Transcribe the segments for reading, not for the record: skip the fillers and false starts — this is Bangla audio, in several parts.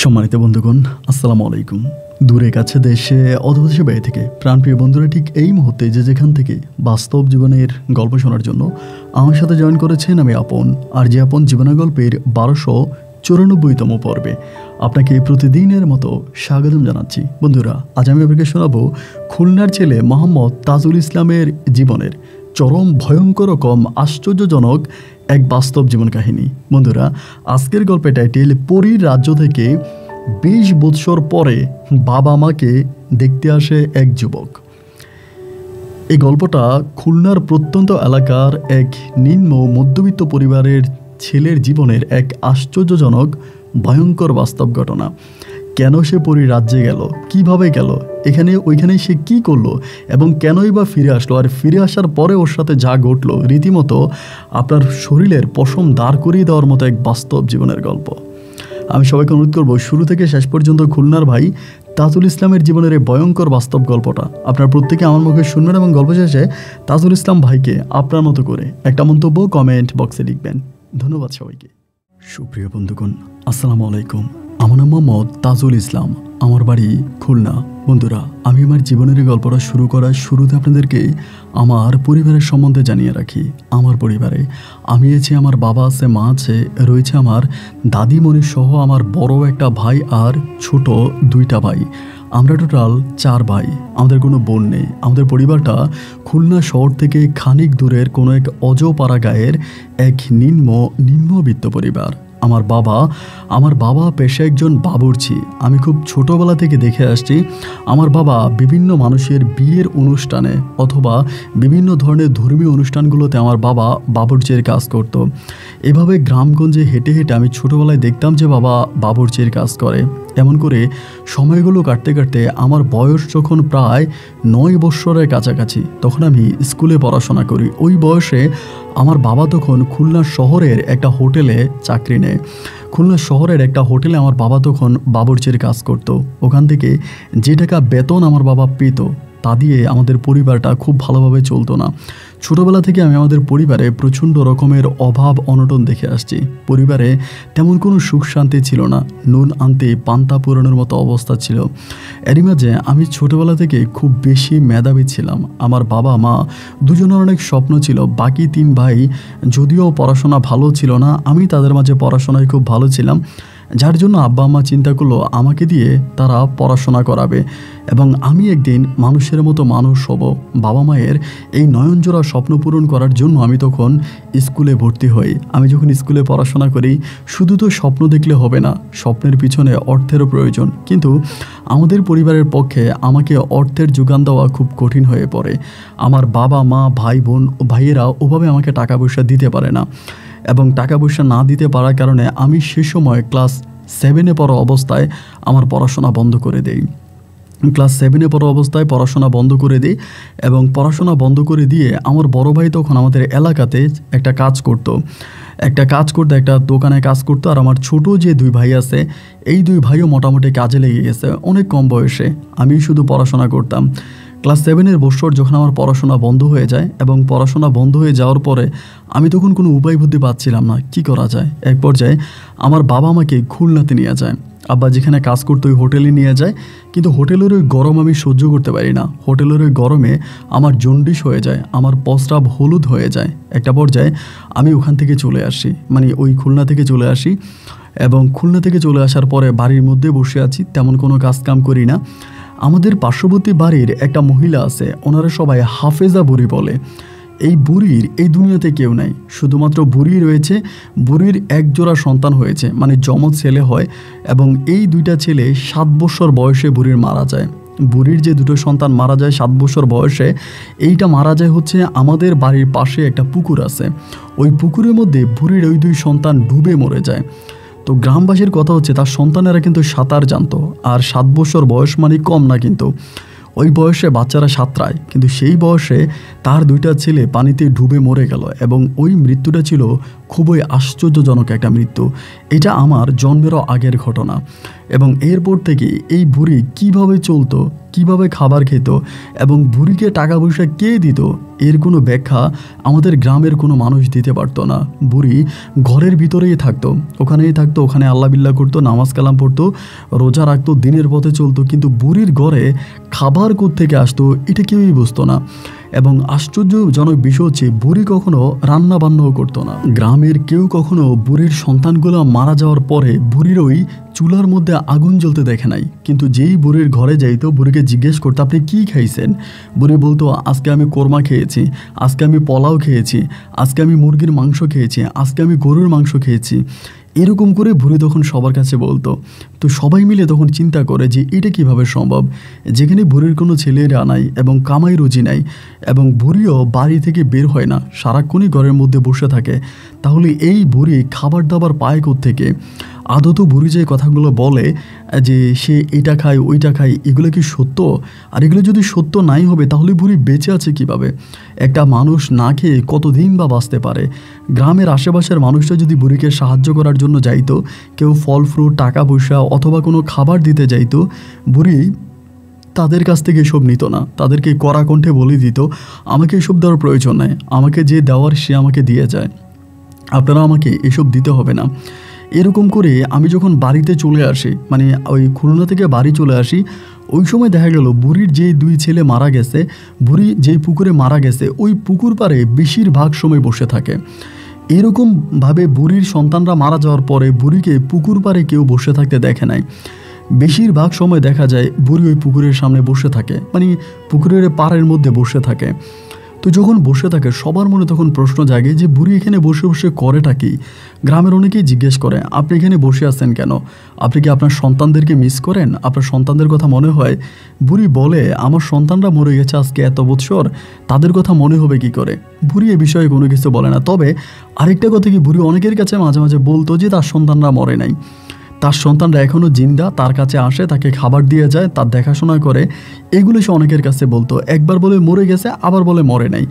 সম্মানিত বন্ধুগণ, আসসালামু আলাইকুম। দূরে কাছে দেশে অথবা দেশে বাইরে থেকে প্রাণপ্রিয় বন্ধুরা ঠিক এই মুহূর্তে যে যেখান থেকে বাস্তব জীবনের গল্প শোনার জন্য আমার সাথে জয়েন করেছেন, আমি আপন। আর যে আপন জীবনের গল্পের 1294তম পর্বে আপনাকে প্রতিদিনের মতো স্বাগতম জানাচ্ছি। বন্ধুরা, আজ আমি আপনাকে শোনাবো খুলনার ছেলে মোহাম্মদ তাজুল ইসলামের জীবনের চরম ভয়ঙ্কর রকম আশ্চর্যজনক এক বাস্তব জীবন কাহিনী। বন্ধুরা, আজকের গল্পের টাইটেল পরীর রাজ্য থেকে 20 বৎসর পরে বাবা মাকে দেখতে আসে এক যুবক। এই গল্পটা খুলনার প্রত্যন্ত এলাকার এক নিম্ন মধ্যবিত্ত পরিবারের ছেলের জীবনের এক আশ্চর্যজনক ভয়ঙ্কর বাস্তব ঘটনা। কেন সে পরীর রাজ্যে গেল, কিভাবে গেল, ওইখানে সে কি করলো এবং কেনই বা ফিরে আসলো, আর ফিরে আসার পরে ওর সাথে যা ঘটলো রীতিমতো আপনার শরীরের পশম দাঁড় করিয়ে দেওয়ার মতো এক বাস্তব জীবনের গল্প। আমি সবাইকে অনুরোধ করবো শুরু থেকে শেষ পর্যন্ত খুলনার ভাই তাজুল ইসলামের জীবনের এই ভয়ঙ্কর বাস্তব গল্পটা আপনার প্রত্যেকে আমার মুখে শুনবেন এবং গল্প শেষে তাজুল ইসলাম ভাইকে আপনার মতো করে একটা মন্তব্য কমেন্ট বক্সে লিখবেন। ধন্যবাদ সবাইকে। সুপ্রিয় বন্ধুগণ, আসসালামু আলাইকুম। আমার নাম মোহাম্মদ তাজুল ইসলাম, আমার বাড়ি খুলনা। বন্ধুরা, আমি আমার জীবনের গল্পটা শুরু করার শুরুতে আপনাদেরকে আমার পরিবারের সম্বন্ধে জানিয়ে রাখি। আমার পরিবারে আমি আছি, আমার বাবা আছে, মা আছে, রয়েছে আমার দাদিমণি সহ আমার বড় একটা ভাই আর ছোট 2টা ভাই। আমরা টোটাল 4 ভাই, আমাদের কোনো বোন নেই। আমাদের পরিবারটা খুলনা শহর থেকে খানিক দূরের কোনো এক অজপাড়া গায়ের এক নিম্নবিত্ত পরিবার। আমার বাবা পেশায় একজন বাবুর্চি। আমি খুব ছোটবেলা থেকে দেখে আসছি আমার বাবা বিভিন্ন মানুষের বিয়ের অনুষ্ঠানে অথবা বিভিন্ন ধরনের ধর্মীয় অনুষ্ঠানগুলোতে আমার বাবা বাবুর্চির কাজ করত। এভাবে গ্রামগঞ্জে হেঁটে হেঁটে আমি ছোটোবেলায় দেখতাম যে বাবা বাবুর্চির কাজ করে। এমন করে সময়গুলো কাটতে কাটতে আমার বয়স যখন প্রায় 9 বৎসরের কাছাকাছি, তখন আমি স্কুলে পড়াশোনা করি। ওই বয়সে আমার বাবা তখন খুলনা শহরের একটা হোটেলে চাকরি নেয়। খুলনা শহরের একটা হোটেলে আমার বাবা তখন বাবুর্চির কাজ করত। ওখান থেকে যে টাকা বেতন আমার বাবা পেত তা দিয়ে আমাদের পরিবারটা খুব ভালোভাবে চলতো না। ছোটোবেলা থেকে আমি আমাদের পরিবারে প্রচণ্ড রকমের অভাব অনটন দেখে আসছি। পরিবারে তেমন কোনো সুখ শান্তি ছিল না, নুন আনতে পান্তা পুরানোর মতো অবস্থা ছিল। এরই মাঝে আমি ছোটোবেলা থেকে খুব বেশি মেধাবী ছিলাম। আমার বাবা মা দুজনের অনেক স্বপ্ন ছিল। বাকি 3 ভাই যদিও পড়াশোনা ভালো ছিল না, আমি তাদের মাঝে পড়াশোনায় খুব ভালো ছিলাম, যার জন্য আব্বা আম্মা চিন্তা করলো আমাকে দিয়ে তারা পড়াশোনা করাবে এবং আমি একদিন মানুষের মতো মানুষ হব। বাবা মায়ের এই নয়নজোড়া স্বপ্ন পূরণ করার জন্য আমি তখন স্কুলে ভর্তি হই। আমি যখন স্কুলে পড়াশোনা করি, শুধু তো স্বপ্ন দেখলে হবে না, স্বপ্নের পিছনে অর্থেরও প্রয়োজন। কিন্তু আমাদের পরিবারের পক্ষে আমাকে অর্থের যোগান দেওয়া খুব কঠিন হয়ে পড়ে। আমার বাবা মা ভাই বোন ভাইয়েরা ওভাবে আমাকে টাকা পয়সা দিতে পারে না এবং টাকা পয়সা না দিতে পারার কারণে আমি সে সময় ক্লাস 7-এ পড়া অবস্থায় আমার পড়াশোনা বন্ধ করে দেই। ক্লাস 7-এ পড়া অবস্থায় পড়াশোনা বন্ধ করে দিই এবং পড়াশোনা বন্ধ করে দিয়ে আমার বড় ভাই তখন আমাদের এলাকাতে একটা কাজ করতো, একটা দোকানে কাজ করতো। আর আমার ছোট যে 2 ভাই আছে, এই 2 ভাইও মোটামুটি কাজে লেগে গেছে অনেক কম বয়সে। আমি শুধু পড়াশোনা করতাম। ক্লাস 7-এর বছর যখন আমার পড়াশোনা বন্ধ হয়ে যায় এবং পড়াশোনা বন্ধ হয়ে যাওয়ার পরে আমি তখন কোনো উপায় বুদ্ধি পাচ্ছিলাম না কি করা যায়। এক পর্যায়ে আমার বাবা আমাকে খুলনাতে নিয়ে যায়। আব্বা যেখানে কাজ করতো ওই হোটেলে নিয়ে যায়, কিন্তু হোটেলের ওই গরম আমি সহ্য করতে পারি না। হোটেলের ওই গরমে আমার জন্ডিস হয়ে যায়, আমার প্রস্রাব হলুদ হয়ে যায়। একটা পর্যায়ে আমি ওখান থেকে চলে আসি, ওই খুলনা থেকে চলে আসি এবং খুলনা থেকে চলে আসার পরে বাড়ির মধ্যে বসে আছি, তেমন কোনো কাজ কাম করি না। আমাদের পার্শ্ববর্তী বাড়ির একটা মহিলা আছে, ওনারা সবাই হাফেজা বুড়ি বলে। এই বুড়ির এই দুনিয়াতে কেউ নাই, শুধুমাত্র বুড়ি রয়েছে। বুড়ির 1 জোড়া সন্তান হয়েছে, যমজ ছেলে হয় এবং এই 2টা ছেলে 7 বছর বয়সে বুড়ির মারা যায়। বুড়ির যে 2টো সন্তান মারা যায় 7 বছর বয়সে, এইটা মারা যায় হচ্ছে আমাদের বাড়ির পাশে একটা পুকুর আছে, ওই পুকুরের মধ্যে বুড়ির ওই 2 সন্তান ডুবে মরে যায়। তো গ্রামবাসীর কথা হচ্ছে তার সন্তানেরা কিন্তু সাঁতার জানতো, আর 7 বছর বয়স কম না, কিন্তু ওই বয়সে বাচ্চারা সাঁতরায়, কিন্তু সেই বয়সে তার 2টা ছেলে পানিতে ডুবে মরে গেল এবং ওই মৃত্যুটা ছিল খুবই আশ্চর্যজনক একটা মৃত্যু। এটা আমার জন্মেরও আগের ঘটনা। এবং এরপর থেকে এই বুড়ি কিভাবে চলতো, কিভাবে খাবার খেত এবং বুড়িকে টাকা পয়সা কে দিত, এর কোনো ব্যাখ্যা আমাদের গ্রামের কোনো মানুষ দিতে পারতো না। বুড়ি ঘরের ভিতরেই থাকতো, ওখানেই থাকতো, ওখানে আল্লাহ বিল্লাহ করতো, নামাজ কালাম পড়তো, রোজা রাখতো, দিনের পথে চলতো। কিন্তু বুড়ির ঘরে খাবার কোত্থেকে আসতো এটা কেউই বুঝতো না। এবং আশ্চর্যজনক বিষয় হচ্ছে বুড়ি কখনো রান্না বান্নাও করতো না। গ্রামের কেউ কখনো বুড়ির সন্তানগুলো মারা যাওয়ার পরে বুড়ির ওই চুলার মধ্যে আগুন জ্বলতে দেখে নাই। কিন্তু যেই বুড়ির ঘরে যাইতো, বুড়িকে জিজ্ঞেস করতো আপনি কী খাইছেন, বুড়ি বলতো আজকে আমি কোরমা খেয়েছি, আজকে আমি পোলাও খেয়েছি, আজকে আমি মুরগির মাংস খেয়েছি, আজকে আমি গরুর মাংস খেয়েছি। এরকম করে বুড়ি তখন সবার কাছে বলতো। তো সবাই মিলে তখন চিন্তা করে যে এটা কিভাবে সম্ভব, যেখানে বুড়ির কোনো ছেলেরা নাই এবং কামাই রুজি নাই এবং বুড়িও বাড়ি থেকে বের হয় না, সারাক্ষণই ঘরের মধ্যে বসে থাকে। তাহলে এই বুড়ি খাবার দাবার পায় কোত্থেকে? আদত বুড়ি যে কথাগুলো বলে যে সে এটা খায় ওইটা খায়, এগুলো কি সত্য? আর এগুলো যদি সত্য নাই হবে তাহলে বুড়ি বেঁচে আছে কিভাবে? একটা মানুষ না খেয়ে কতদিন বা বাঁচতে পারে? গ্রামের আশেপাশের মানুষরা যদি বুড়িকে সাহায্য করার জন্য যাইতো, কেউ ফল ফ্রুট, টাকা পয়সা অথবা কোনো খাবার দিতে যাইতো, বুড়ি তাদের কাছ থেকে এসব নিত না, তাদেরকে কড়া কণ্ঠে বলে দিত আমাকে এসব দেওয়ার প্রয়োজন নাই, আমাকে যে দেওয়ার সে আমাকে দিয়ে যায়, আপনারা আমাকে এসব দিতে হবে না। এরকম করে আমি যখন বাড়িতে চলে আসি, মানে ওই খুলনা থেকে বাড়ি চলে আসি, ওই সময় দেখা গেল বুড়ির যে 2 ছেলে মারা গেছে, বুড়ি যেই পুকুরে মারা গেছে ওই পুকুর পাড়ে বেশিরভাগ সময় বসে থাকে। এরকমভাবে বুড়ির সন্তানরা মারা যাওয়ার পরে বুড়িকে পুকুর পাড়ে কেউ বসে থাকতে দেখে নাই। বেশিরভাগ সময় দেখা যায় বুড়ি ওই পুকুরের সামনে বসে থাকে, মানে পুকুরের পাড়ের মধ্যে বসে থাকে। তো যখন বসে থাকে সবার মনে তখন প্রশ্ন জাগে যে বুড়ি এখানে বসে বসে করেটা কি? গ্রামের অনেকেই জিজ্ঞেস করে আপনি এখানে বসে আছেন কেন? আপনি কি আপনার সন্তানদেরকে মিস করেন? আপনার সন্তানদের কথা মনে হয়? বুড়ি বলে আমার সন্তানরা মরে গেছে আজকে এত বৎসর, তাদের কথা মনে হবে কি করে? বুড়ি এ বিষয়ে কোনো কিছু বলে না। তবে আরেকটা কথা কি, বুড়ি অনেকের কাছে মাঝে মাঝে বলতো যে তার সন্তানরা মরে নাই, তার সন্তানরা এখনও জিন্দা, তার কাছে আসে, তাকে খাবার দিয়ে যায়, তার দেখাশোনা করে, এগুলো সে অনেকের কাছে বলতো। একবার বলে মরে গেছে, আবার বলে মরে নাই,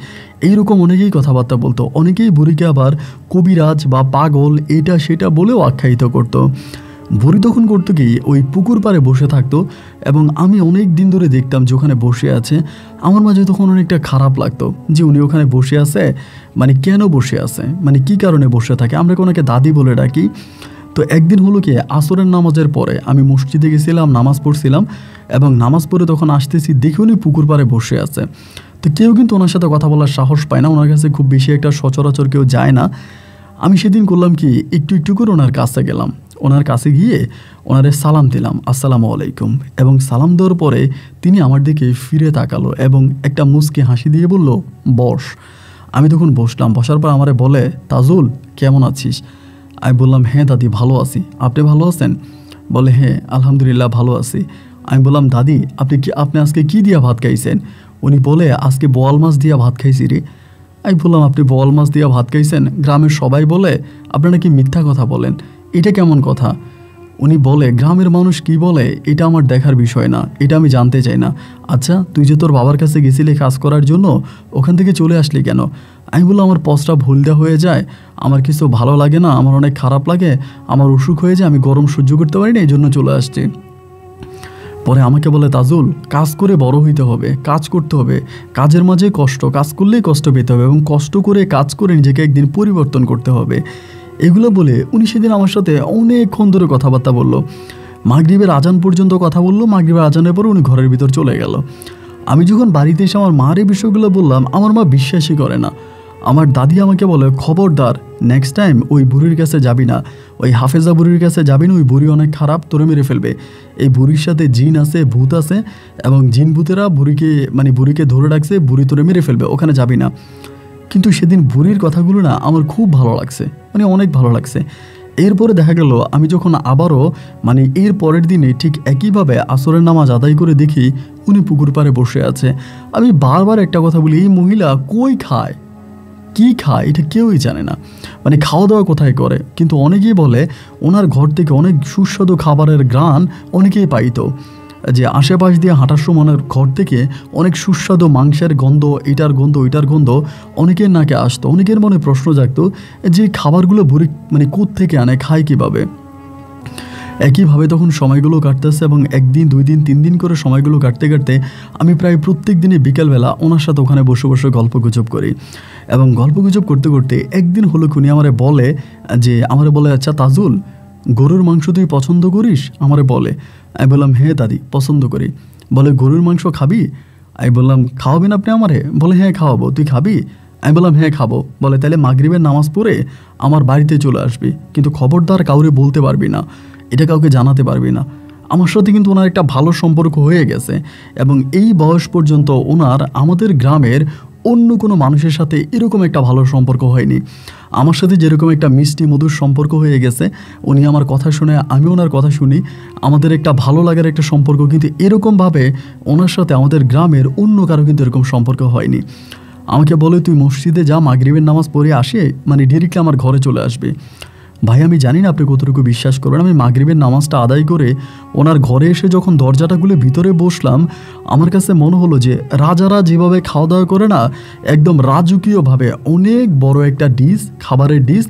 এইরকম অনেকেই কথাবার্তা বলতো। অনেকেই বুড়িকে আবার কবিরাজ বা পাগল এটা সেটা বলেও আখ্যায়িত করতো। বুড়ি তখন করতো কি, ওই পুকুর পাড়ে বসে থাকতো এবং আমি অনেক দিন ধরে দেখতাম যে ওখানে বসে আছে। আমার মাঝে তখন অনেকটা খারাপ লাগতো যে উনি ওখানে বসে আছে, মানে কেন বসে আছে, মানে কি কারণে বসে থাকে। আমরা ওনাকে দাদি বলে ডাকি। তো একদিন হলো কি, আসরের নামাজের পরে আমি মসজিদে গেছিলাম, নামাজ পড়ছিলাম এবং নামাজ পড়ে তখন আসতেছি, দেখি উনি পুকুর পাড়ে বসে আছে। তো কেউ কিন্তু ওনার সাথে কথা বলার সাহস পায় না, ওনার কাছে খুব বেশি একটা সচরাচর কেউ যায় না। আমি সেদিন করলাম কি, একটু একটু করে ওনার কাছে গেলাম, ওনার কাছে গিয়ে ওনারে সালাম দিলাম, আসসালামু আলাইকুম। এবং সালাম দেওয়ার পরে তিনি আমার দিকে ফিরে তাকালো এবং একটা মুচকি হাসি দিয়ে বলল বস। আমি তখন বসলাম, বসার পর আমারে বলে তাজুল কেমন আছিস? আমি বললাম হ্যাঁ দাদি ভালো আছি, আপনি ভালো আছেন? বলে হ্যাঁ আলহামদুলিল্লাহ ভালো আছি। আমি বললাম দাদি আপনি আজকে কি দিয়া ভাত খাইছেন? উনি বলে আজকে বোয়াল মাছ দিয়া ভাত খাইছি রে। আমি বললাম আপনি বোয়াল মাছ দিয়া ভাত খাইছেন? গ্রামের সবাই বলে আপনি নাকি মিথ্যা কথা বলেন, এটা কেমন কথা? উনি বলে গ্রামের মানুষ কি বলে এটা আমার দেখার বিষয় না, এটা আমি জানতে চাই না। আচ্ছা তুই যে তোর বাবার কাছে গেছিলি কাজ করার জন্য, ওখান থেকে চলে আসলি কেন? আমি বললাম আমার পচটা ভুল দেওয়া হয়ে যায়, আমার কিছু ভালো লাগে না, আমার অনেক খারাপ লাগে, আমার অসুখ হয়ে যায়, আমি গরম সহ্য করতে পারি না, এই জন্য চলে আসছি। পরে আমাকে বলে তাজুল কাজ করে বড় হইতে হবে, কাজ করতে হবে, কাজের মাঝে কষ্ট, কাজ করলেই কষ্ট পেতে হবে এবং কষ্ট করে কাজ করে নিজেকে একদিন পরিবর্তন করতে হবে। এগুলো বলে উনি সেদিন আমার সাথে অনেকক্ষণ ধরে কথাবার্তা বলল, মাগরিবের আজান পর্যন্ত কথা বললো। মাগরিবের আজানের পরে উনি ঘরের ভিতর চলে গেল। আমি যখন বাড়িতে এসে আমার মার এই বিষয়গুলো বললাম, আমার মা বিশ্বাসই করে না। আমার দাদি আমাকে বলে খবরদার নেক্সট টাইম ওই বুড়ির কাছে যাবি না, ওই হাফেজা বুড়ির কাছে যাবি না, ওই বুড়ি অনেক খারাপ, তোরে মেরে ফেলবে। এই বুড়ির সাথে জিন আছে, ভূত আছে এবং জিন ভূতেরা বুড়িকে ধরে রাখছে, বুড়ি তোরে মেরে ফেলবে, ওখানে যাবি না। কিন্তু সেদিন বুড়ির কথাগুলো না আমার খুব ভালো লাগছে, অনেক ভালো লাগছে। এরপরে দেখা গেল আমি যখন আবারও এর পরের দিনে ঠিক একইভাবে আসরের নামাজ আদায় করে দেখি উনি পুকুর পাড়ে বসে আছে। আমি বারবার একটা কথা বলি, এই মহিলা কই খায়, কি খায় এটা কেউই জানে না, খাওয়া দাওয়া কোথায় করে। কিন্তু অনেকেই বলে ওনার ঘর থেকে অনেক সুস্বাদু খাবারের ঘ্রাণ অনেকেই পাইতো। যে আশেপাশ দিয়ে হাঁটার সময় ওনার ঘর থেকে অনেক সুস্বাদু মাংসের গন্ধ, এটার গন্ধ ওইটার গন্ধ অনেকের নাকে আসতো। অনেকের মনে প্রশ্ন জাগতো যে খাবারগুলো বুড়ি মানে কোত্থেকে আনে, খায় কীভাবে। একইভাবে তখন সময়গুলো কাটতেছে এবং 1 দিন 2 দিন 3 দিন করে সময়গুলো কাটতে কাটতে আমি প্রায় প্রত্যেক দিনই বিকেলবেলা ওনার সাথে ওখানে বসে বসে গল্পগুজব করি। এবং গল্পগুজব করতে করতে একদিন হলো উনি আমারে বলে আচ্ছা তাজুল, গরুর মাংস তুই পছন্দ করিস? আমারে বলে। আমি বললাম হ্যাঁ দাদি পছন্দ করি। বলে গরুর মাংস খাবি? আমি বললাম খাওয়াবেন আপনি আমারে? বলে হ্যাঁ খাওয়াবো, তুই খাবি? আমি বললাম হ্যাঁ খাবো। বলে তাহলে মাগরিবের নামাজ পড়ে আমার বাড়িতে চলে আসবি, কিন্তু খবরদার কাউরে বলতে পারবি না, এটা কাউকে জানাতে পারবি না। আমার সাথে কিন্তু ওনার একটা ভালো সম্পর্ক হয়ে গেছে এবং এই বয়স পর্যন্ত ওনার আমাদের গ্রামের অন্য কোনো মানুষের সাথে এরকম একটা ভালো সম্পর্ক হয়নি। আমার সাথে যেরকম একটা মিষ্টি মধুর সম্পর্ক হয়ে গেছে, উনি আমার কথা শুনে আমি ওনার কথা শুনি, আমাদের একটা ভালো লাগার একটা সম্পর্ক, কিন্তু এরকমভাবে ওনার সাথে আমাদের গ্রামের অন্য কারো কিন্তু এরকম সম্পর্ক হয়নি। আমাকে বলে তুই মসজিদে যা, মাগরিবের নামাজ পড়ে আসে মানে ডিরেক্টলি আমার ঘরে চলে আসবে। ভাই আমি জানি না আপনি কতটুকু বিশ্বাস করবেন, আমি মাগরিবের নামাজটা আদায় করে ওনার ঘরে এসে যখন দরজাটা খুলে ভিতরে বসলাম, আমার কাছে মনে হলো যে রাজারা যেভাবে খাওয়া দাওয়া করে না, একদম রাজকীয়ভাবে অনেক বড় একটা ডিশ, খাবারের ডিশ,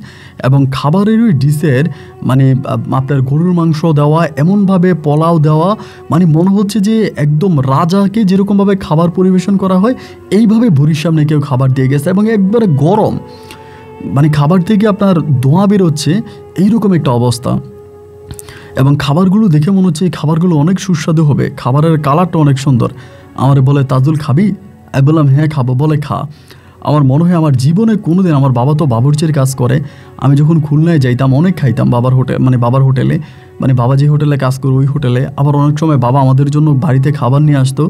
এবং খাবারের ওই ডিশের মানে আপনার গরুর মাংস দেওয়া, এমনভাবে পোলাও দেওয়া, মানে মনে হচ্ছে যে একদম রাজাকে যেরকমভাবে খাবার পরিবেশন করা হয় এইভাবে বুড়ির সামনে কেউ খাবার দিয়ে গেছে এবং একবারে গরম, মানে খাবার থেকে আপনার ধোঁয়া বেরোচ্ছে এইরকম একটা অবস্থা। এবং খাবারগুলো দেখে মনে হচ্ছে এই খাবারগুলো অনেক সুস্বাদু হবে, খাবারের কালারটা অনেক সুন্দর। আমার বলে তাজুল খাবি? আমি বললাম হ্যাঁ খাবো। বলে খা। আমার মনে হয় আমার জীবনে কোনোদিন, আমার বাবা তো বাবুর্চির কাজ করে, আমি যখন খুলনায় যাইতাম অনেক খাইতাম বাবার হোটেলে, মানে বাবা যে হোটেলে কাজ করে ওই হোটেলে, আবার অনেক সময় বাবা আমাদের জন্য বাড়িতে খাবার নিয়ে আসতো।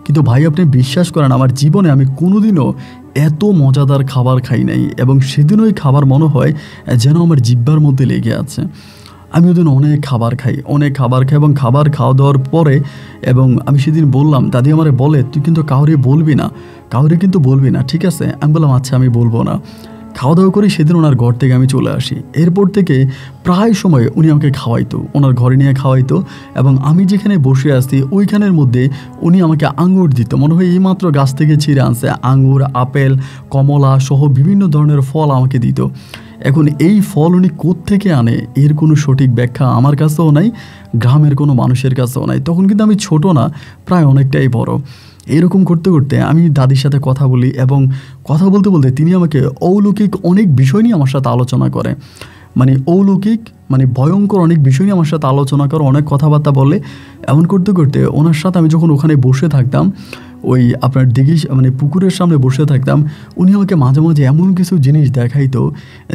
কিন্তু ভাই আপনি বিশ্বাস করেন আমার জীবনে আমি কোনোদিনও এত মজাদার খাবার খাই নাই, এবং সেদিন ওই খাবার মনে হয় যেন আমার জিহ্বার মধ্যে লেগে আছে। আমি ওদিন অনেক খাবার খাই এবং খাবার খাওয়া দাওয়ার পরে, এবং আমি সেদিন বললাম, দাদি আমারে বলে তুই কিন্তু কাউরে কিন্তু বলবি না, ঠিক আছে? আমি বললাম আচ্ছা আমি বলবো না। খাওয়া দাওয়া করি সেদিন ওনার ঘর থেকে আমি চলে আসি। এরপর থেকে প্রায় সময় উনি আমাকে খাওয়াইতো, ওনার ঘরে নিয়ে খাওয়াইতো, এবং আমি যেখানে বসে আছি ওইখানের মধ্যে উনি আমাকে আঙুর দিত, মনে হয় এইমাত্র গাছ থেকে ছিঁড়ে আনছে আঙুর, আপেল, কমলা সহ বিভিন্ন ধরনের ফল আমাকে দিত। এখন এই ফল উনি কোত্থেকে আনে এর কোনো সঠিক ব্যাখ্যা আমার কাছেও নাই, গ্রামের কোনো মানুষের কাছেও নাই। তখন কিন্তু আমি ছোট না, প্রায় অনেকটাই বড়। এরকম করতে করতে আমি দাদির সাথে কথা বলি, এবং কথা বলতে বলতে তিনি আমাকে অলৌকিক অনেক বিষয় নিয়ে আমার সাথে আলোচনা করে, মানে অলৌকিক মানে ভয়ঙ্কর অনেক বিষয় নিয়ে আমার সাথে আলোচনা করে, অনেক কথাবার্তা বলে। এমন করতে করতে ওনার সাথে আমি যখন ওখানে বসে থাকতাম, ওই আপনার মানে পুকুরের সামনে বসে থাকতাম, উনি আমাকে মাঝে মাঝে এমন কিছু জিনিস দেখাইতো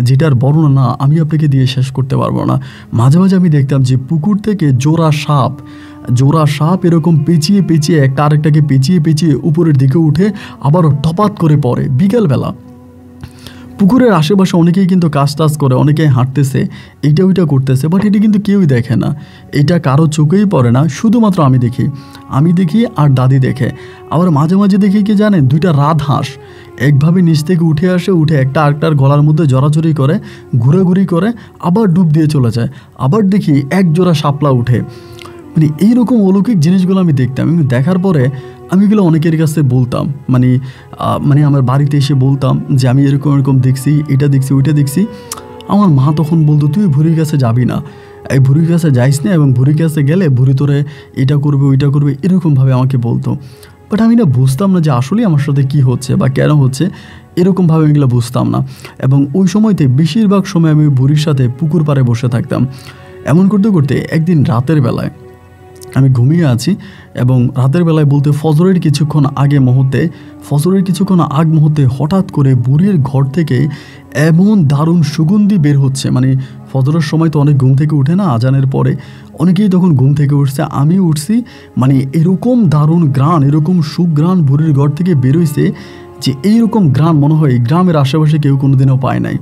যেটার বর্ণনা আমি আপনাকে দিয়ে শেষ করতে পারবো না। মাঝে মাঝে আমি দেখতাম যে পুকুর থেকে জোড়া সাপ এরকম পেঁচিয়ে একটা আরেকটাকে পেঁচিয়ে উপরের দিকে উঠে আবারও টপাত করে পড়ে। বিকেলবেলা পুকুরের আশেপাশে অনেকেই কিন্তু কাজ করে, অনেকেই হাঁটতেছে, এইটা ওইটা করতেছে, বাট এটা কিন্তু কেউই দেখে না, এটা কারো চোখেই পড়ে না, শুধুমাত্র আমি দেখি আর দাদি দেখে। আবার মাঝে মাঝে দেখি কি জানেন, 2টা রাজহাঁস একভাবে নিচ থেকে উঠে একটা আরেকটার গলার মধ্যে জড়াজড়ি করে, ঘুরাঘুরি করে, আবার ডুব দিয়ে চলে যায়। আবার দেখি এক জোড়া শাপলা উঠে। মানে এইরকম অলৌকিক জিনিসগুলো আমি দেখতাম, এবং দেখার পরে আমি এগুলো অনেকের কাছে বলতাম, মানে আমার বাড়িতে এসে বলতাম যে আমি এরকম দেখছি, এটা দেখছি, ওইটা দেখছি। আমার মা তখন বলতো তুই ভুরির কাছে যাবি না, এই ভুরির কাছে যাইস না, এবং ভুরির কাছে গেলে ভুরি তোরে এটা করবে ওইটা করবে, এরকমভাবে আমাকে বলতো। বাট আমি না বুঝতাম না যে আসলে আমার সাথে কী হচ্ছে বা কেন হচ্ছে, এরকমভাবে আমি এগুলো বুঝতাম না। এবং ওই সময়তে বেশিরভাগ সময় আমি ভুরির সাথে পুকুর পাড়ে বসে থাকতাম। এমন করতে করতে একদিন রাতের বেলায় আমি ঘুমিয়ে আছি, এবং রাতের বেলায় বলতে ফজরের কিছুক্ষণ আগ মুহূর্তে হঠাৎ করে বুড়ির ঘর থেকে এমন দারুণ সুগন্ধি বের হচ্ছে। মানে ফজরের সময় তো অনেক ঘুম থেকে উঠে না, আজানের পরে অনেকেই তখন ঘুম থেকে উঠছে, আমি উঠছি, মানে এরকম দারুণ গ্রান, এরকম সুগ্রান বুড়ির ঘর থেকে বেরোইছে যে এইরকম গ্রান মনে হয় গ্রামের আশেপাশে কেউ কোনোদিনও পায় নাই।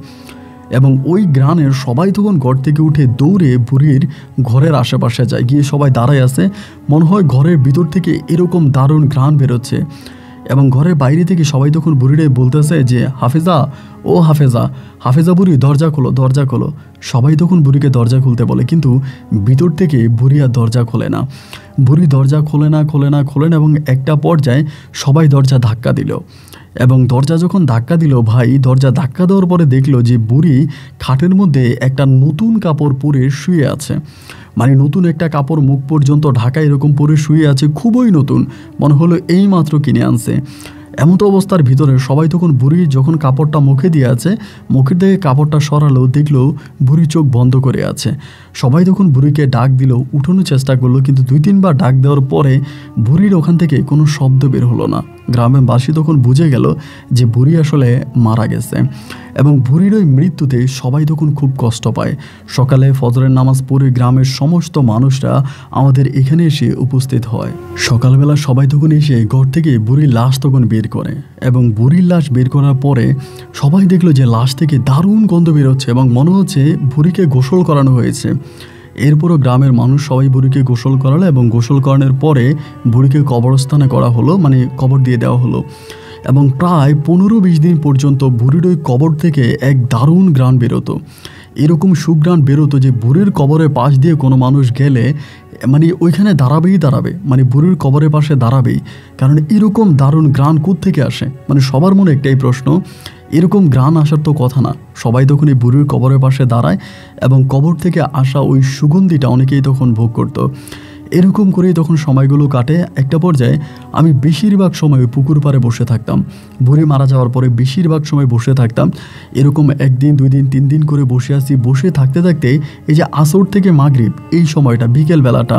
এবং ওই গ্রামের সবাই তখন ঘর থেকে উঠে দৌড়ে বুড়ির ঘরের আশেপাশে যায়, গিয়ে সবাই দাঁড়ায় আছে, মনে হয় ঘরের ভিতর থেকে এরকম দারুণ ঘ্রাণ বেরোচ্ছে। এবং ঘরের বাইরে থেকে সবাই তখন বুড়িরে বলতেছে যে হাফেজা, ও হাফেজা, হাফেজা বুড়ি দরজা খোলো, দরজা খোলো। সবাই তখন বুড়িকে দরজা খুলতে বলে, কিন্তু ভিতর থেকে বুড়ি আর দরজা খোলে না। বুড়ি দরজা খোলে না এবং একটা পর্যায়ে সবাই দরজা ধাক্কা দিল। এবং দরজা যখন ধাক্কা দিল, ভাই দরজা ধাক্কা দেওয়ার পরে দেখলো যে বুড়ি খাটের মধ্যে একটা নতুন কাপড় পরে শুয়ে আছে। মানে নতুন একটা কাপড় মুখ পর্যন্ত ঢাকা এরকম পরে শুয়ে আছে, খুবই নতুন, মনে হলো এই মাত্র কিনে আনছে। এমতো অবস্থার ভিতরে সবাই তখন বুড়ি যখন কাপড়টা মুখে দিয়ে আছে, মুখের দিকে কাপড়টা সরালো, দেখলো বুড়ি চোখ বন্ধ করে আছে। সবাই তখন বুড়িকে ডাক দিল, উঠানোর চেষ্টা করলো, কিন্তু 2-3 বার ডাক দেওয়ার পরে বুড়ির ওখান থেকে কোনো শব্দ বের হলো না। গ্রামবাসী তখন বুঝে গেল যে বুড়ি আসলে মারা গেছে। এবং বুড়ির ওই মৃত্যুতে সবাই তখন খুব কষ্ট পায়। সকালে ফজরের নামাজ পড়ে গ্রামের সমস্ত মানুষরা আমাদের এখানে এসে উপস্থিত হয়। সকালবেলা সবাই তখন এসে ঘর থেকে বুড়ির লাশ তখন বের করে, এবং বুড়ির লাশ বের করার পরে সবাই দেখলো যে লাশ থেকে দারুণ গন্ধ বেরোচ্ছে এবং মনে হচ্ছে বুড়িকে গোসল করানো হয়েছে। এরপরও গ্রামের মানুষ সবাই বুড়িকে গোসল করালো, এবং গোসল করানোর পরে বুড়িকে কবরস্থানে করা হলো, মানে কবর দিয়ে দেওয়া হলো। এবং প্রায় 15-20 দিন পর্যন্ত বুড়ির ওই কবর থেকে এক দারুণ ঘ্রাণ বেরোতো। এরকম সুঘ্রাণ বেরোতো যে বুড়ির কবরের পাশ দিয়ে কোনো মানুষ গেলে মানে ওইখানে দাঁড়াবে, মানে বুড়ির কবরের পাশে দাঁড়াবেই। কারণ এরকম দারুণ ঘ্রাণ কোত্থেকে আসে, মানে সবার মনে একটাই প্রশ্ন, এরকম ঘ্রাণ আসার তো কথা না। সবাই তখন এই বুড়ির কবরের পাশে দাঁড়ায় এবং কবর থেকে আসা ওই সুগন্ধিটা অনেকেই তখন ভোগ করতো। এরকম করেই তখন সময়গুলো কাটে। একটা পর্যায়ে আমি বেশিরভাগ সময় ওই পুকুর পাড়ে বসে থাকতাম। বুড়ি মারা যাওয়ার পরে বেশিরভাগ সময় বসে থাকতাম। এরকম 1 দিন 2 দিন 3 দিন করে বসে আছি। বসে থাকতে থাকতে এই যে আসর থেকে মাগরিব এই সময়টা, বিকেলবেলাটা,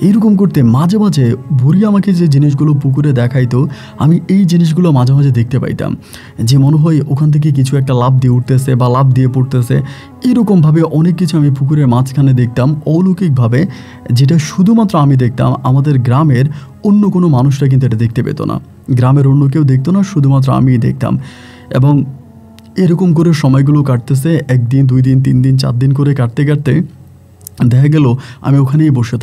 এইরকম করতে মাঝে মাঝে বুড়ি আমাকে যে জিনিসগুলো পুকুরে দেখাইতো, আমি এই জিনিসগুলো মাঝে মাঝে দেখতে পাইতাম। যে মনে হয় ওখান থেকে কিছু একটা লাফ দিয়ে উঠতেছে বা লাফ দিয়ে পড়তেছে, এরকমভাবে অনেক কিছু আমি পুকুরের মাঝখানে দেখতাম অলৌকিকভাবে, যেটা শুধুমাত্র আমি দেখতাম। আমাদের গ্রামের অন্য কোনো মানুষরা কিন্তু এটা দেখতে পেত না, গ্রামের অন্য কেউ দেখতো না, শুধুমাত্র আমিই দেখতাম। এবং এরকম করে সময়গুলো কাটতেছে, 1 দিন 2 দিন 3 দিন 4 দিন করে কাটতে কাটতে দেখা গেল আমি ওখানেই বসে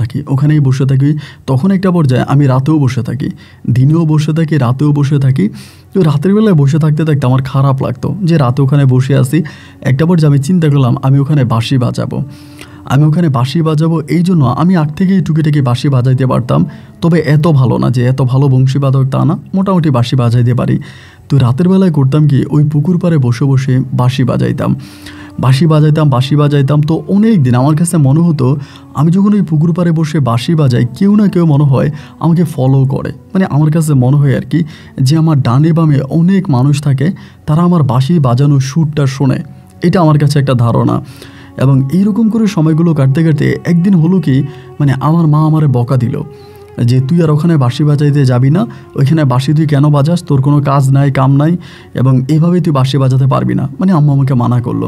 থাকি। তখন একটা পর্যায়ে আমি রাতেও বসে থাকি, দিনেও বসে থাকি, রাতেও বসে থাকি। তো রাতের বেলায় বসে থাকতে থাকতে আমার খারাপ লাগতো যে রাতে ওখানে বসে আছি। একটা পর্যায়ে আমি চিন্তা করলাম আমি ওখানে বাঁশি বাজাবো। এই জন্য আমি আগ থেকেই টুকিটাকি বাঁশি বাজাইতে পারতাম, তবে এত ভালো না যে এত ভালো বংশীবাদক তা না, মোটামুটি বাঁশি বাজাইতে পারি। তো রাতের বেলায় করতাম কি, ওই পুকুর পাড়ে বসে বসে বাঁশি বাজাইতাম। তো অনেক দিন আমার কাছে মনে হতো আমি যখন ওই পুকুর পাড়ে বসে বাঁশি বাজাই, কেউ না কেউ মনে হয় আমাকে ফলো করে। মানে আমার কাছে মনে হয় আর কি যে আমার ডানে বামে অনেক মানুষ থাকে, তারা আমার বাঁশি বাজানোর সুরটা শোনে। এটা আমার কাছে একটা ধারণা। এবং এইরকম করে সময়গুলো কাটতে কাটতে একদিন হলো কি, মানে আমার মা আমারে বকা দিল যে তুই আর ওখানে বাঁশি বাজাইতে যাবি না, ওইখানে বাঁশি তুই কেন বাজাস, তোর কোনো কাজ নাই কাম নাই, এবং এইভাবে তুই বাঁশি বাজাতে পারবি না। মানে আম্মা আমাকে মানা করলো।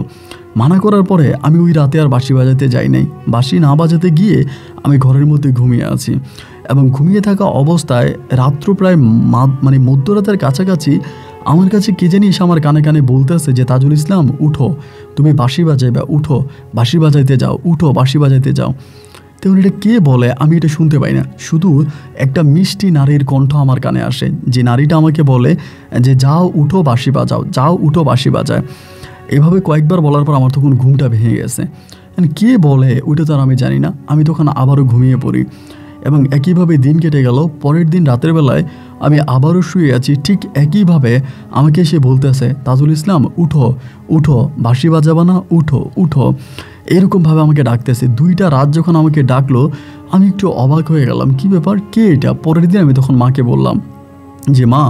মানা করার পরে আমি ওই রাতে আর বাঁশি বাজাতে যাই নাই। বাঁশি না বাজাতে গিয়ে আমি ঘরের মধ্যে ঘুমিয়ে আছি, এবং ঘুমিয়ে থাকা অবস্থায় রাত্র প্রায় মানে মধ্যরাতের কাছাকাছি আমার কাছে কে জানি এসে আমার কানে কানে বলতেছে যে তাজুল ইসলাম উঠো, তুমি বাঁশি বাজাইবা, উঠো বাঁশি বাজাইতে যাও, উঠো বাঁশি বাজাইতে যাও। তেমন এটা কে বলে আমি এটা শুনতে পাই না, শুধু একটা মিষ্টি নারীর কণ্ঠ আমার কানে আসে, যে নারীটা আমাকে বলে যে যাও উঠো বাঁশি বাজাও, যাও উঠো বাঁশি বাজায়। এভাবে কয়েকবার বলার পর আমার তখন ঘুমটা ভেঙে গেছে। কে বলে ওইটা তো আর আমি জানি না। আমি তখন আবারও ঘুমিয়ে পড়ি, এবং একইভাবে দিন কেটে গেল। পরের দিন রাতের বেলায় আমি আবারও শুয়ে আছি, ঠিক একইভাবে আমাকে সে বলতেছে তাজুল ইসলাম উঠো, উঠো বাঁশি বাজাবা না, উঠো উঠো, এরকমভাবে আমাকে ডাকতেছে। 2টা রাত যখন আমাকে ডাকলো আমি একটু অবাক হয়ে গেলাম, কি ব্যাপার, কে এটা। পরের দিন আমি তখন মাকে বললাম যে মা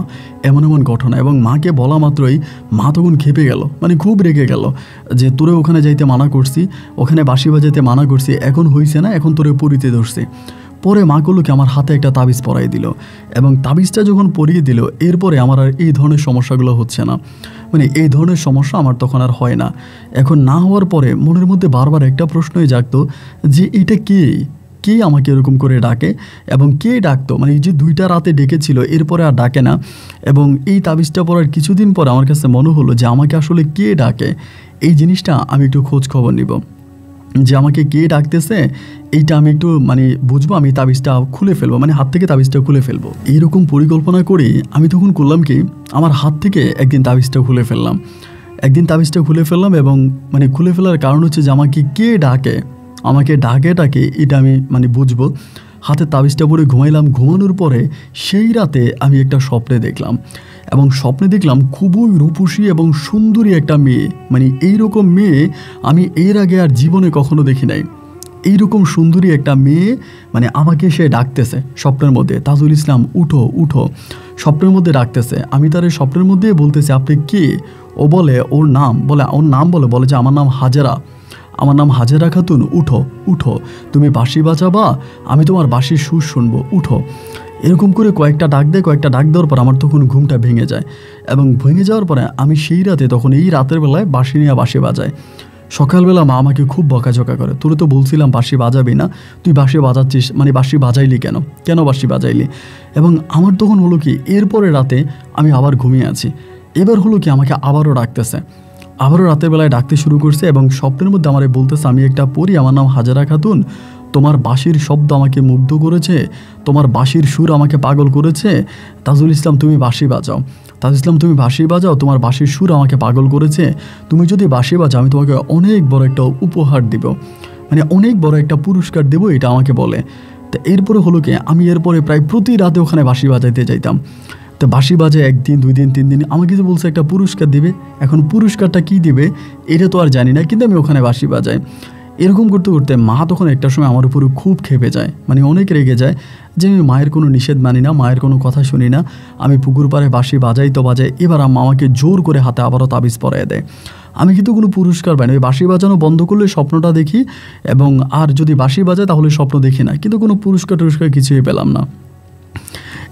এমন এমন ঘটনা, এবং মাকে বলা মাত্রই মা তখন খেপে গেল, মানে খুব রেগে গেল যে তোরে ওখানে যাইতে মানা করছি, ওখানে বাঁশি বাজাইতে মানা করছি, এখন হইছে না, এখন তোরে পরিতে ধরছে। পরে মা গুলোকে আমার হাতে একটা তাবিজ পরাই দিল, এবং তাবিজটা যখন পরিয়ে দিল এরপরে আমার আর এই ধরনের সমস্যাগুলো হচ্ছে না। মানে এই ধরনের সমস্যা আমার তখন আর হয় না। এখন না হওয়ার পরে মনের মধ্যে বারবার একটা প্রশ্নই জাগতো যে এটা কে আমাকে এরকম করে ডাকে, এবং কে ডাকতো, মানে এই যে 2টা রাতে ডেকেছিল এরপরে আর ডাকে না। এবং এই তাবিজটা পরার কিছুদিন পর আমার কাছে মনে হলো যে আমাকে আসলে কে ডাকে, এই জিনিসটা আমি একটু খোঁজ খবর নিব। যে আমাকে কে ডাকতেছে এইটা আমি একটু মানে বুঝবো, আমি তাবিজটা খুলে ফেলবো, মানে হাত থেকে তাবিজটা খুলে ফেলবো। এইরকম পরিকল্পনা করে আমি তখন করলাম কি, আমার হাত থেকে একদিন তাবিজটা খুলে ফেললাম। এবং মানে খুলে ফেলার কারণ হচ্ছে যে আমাকে কে ডাকে, এটা আমি মানে বুঝবো। হাতে তাবিজটা পরে ঘুমাইলাম। ঘুমানোর পরে সেই রাতে আমি একটা স্বপ্নে দেখলাম, এবং স্বপ্নে দেখলাম খুবই রূপসী এবং সুন্দরী একটা মেয়ে। মানে এইরকম মেয়ে আমি এর আগে আর জীবনে কখনো দেখি নাই। এইরকম সুন্দরী একটা মেয়ে মানে আমাকে সে ডাকতেছে স্বপ্নের মধ্যে, তাজুল ইসলাম উঠো উঠো, স্বপ্নের মধ্যে ডাকতেছে। আমি তার এই স্বপ্নের মধ্যে বলতেছি আপনি কে? ও বলে ওর নাম বলে যে আমার নাম হাজেরা খাতুন, উঠো উঠো, তুমি বাঁশি বাজাবা, আমি তোমার বাঁশির সুর শুনবো, উঠো। এরকম করে কয়েকটা ডাক দেওয়ার পর আমার তখন ঘুমটা ভেঙে যায়, এবং ভেঙে যাওয়ার পরে আমি সেই রাতে তখন এই রাতের বেলায় বাঁশি নিয়ে বাঁশি বাজাই। সকালবেলা মা আমাকে খুব বকাঝকা করে, তোরে তো বলছিলাম বাঁশি বাজাবি না, তুই বাঁশি বাজাচ্ছিস, মানে বাঁশি বাজাইলি কেন বাঁশি বাজাইলি? এবং আমার তখন হলো কি, এরপরে রাতে আমি আবার ঘুমিয়ে আছি, এবার হলো কি আমাকে আবারও রাতের বেলায় ডাকতে শুরু করছে, এবং স্বপ্নের মধ্যে আমারে বলতেছে আমি একটা পরী, আমার নাম হাজেরা খাতুন, তোমার বাঁশির শব্দ আমাকে মুগ্ধ করেছে, তোমার বাঁশির সুর আমাকে পাগল করেছে, তাজুল ইসলাম তুমি বাঁশি বাজাও, তোমার বাঁশির সুর আমাকে পাগল করেছে, তুমি যদি বাঁশি বাজাও আমি তোমাকে অনেক বড় একটা উপহার দেব, মানে অনেক বড় একটা পুরস্কার দেবো, এটা আমাকে বলে। তো এরপরে হলো কি, আমি এরপরে প্রায় প্রতি রাতে ওখানে বাঁশি বাজাইতে যাইতাম। তো বাঁশি বাজে 1 দিন 2 দিন 3 দিন, আমাকে যে বলছে একটা পুরস্কার দিবে, এখন পুরস্কারটা কি দিবে এটা তো আর জানি না, কিন্তু আমি ওখানে বাঁশি বাজাই। এরকম করতে করতে মা তখন একটা সময় আমার উপরে খুব খেপে যায়, মানে অনেক রেগে যায় যে আমি মায়ের কোনো নিষেধ মানি না, মায়ের কোনো কথা শুনি না, আমি পুকুর পাড়ে বাঁশি বাজাই। এবার আম্মা আমাকে জোর করে হাতে আবারও তাবিজ পরায় দেয়। আমি কিন্তু কোনো পুরস্কার পাই না, বাঁশি বাজানো বন্ধ করলে স্বপ্নটা দেখি, এবং আর যদি বাঁশি বাজায় তাহলে স্বপ্ন দেখি না, কিন্তু কোনো পুরস্কার কিছুই পেলাম না।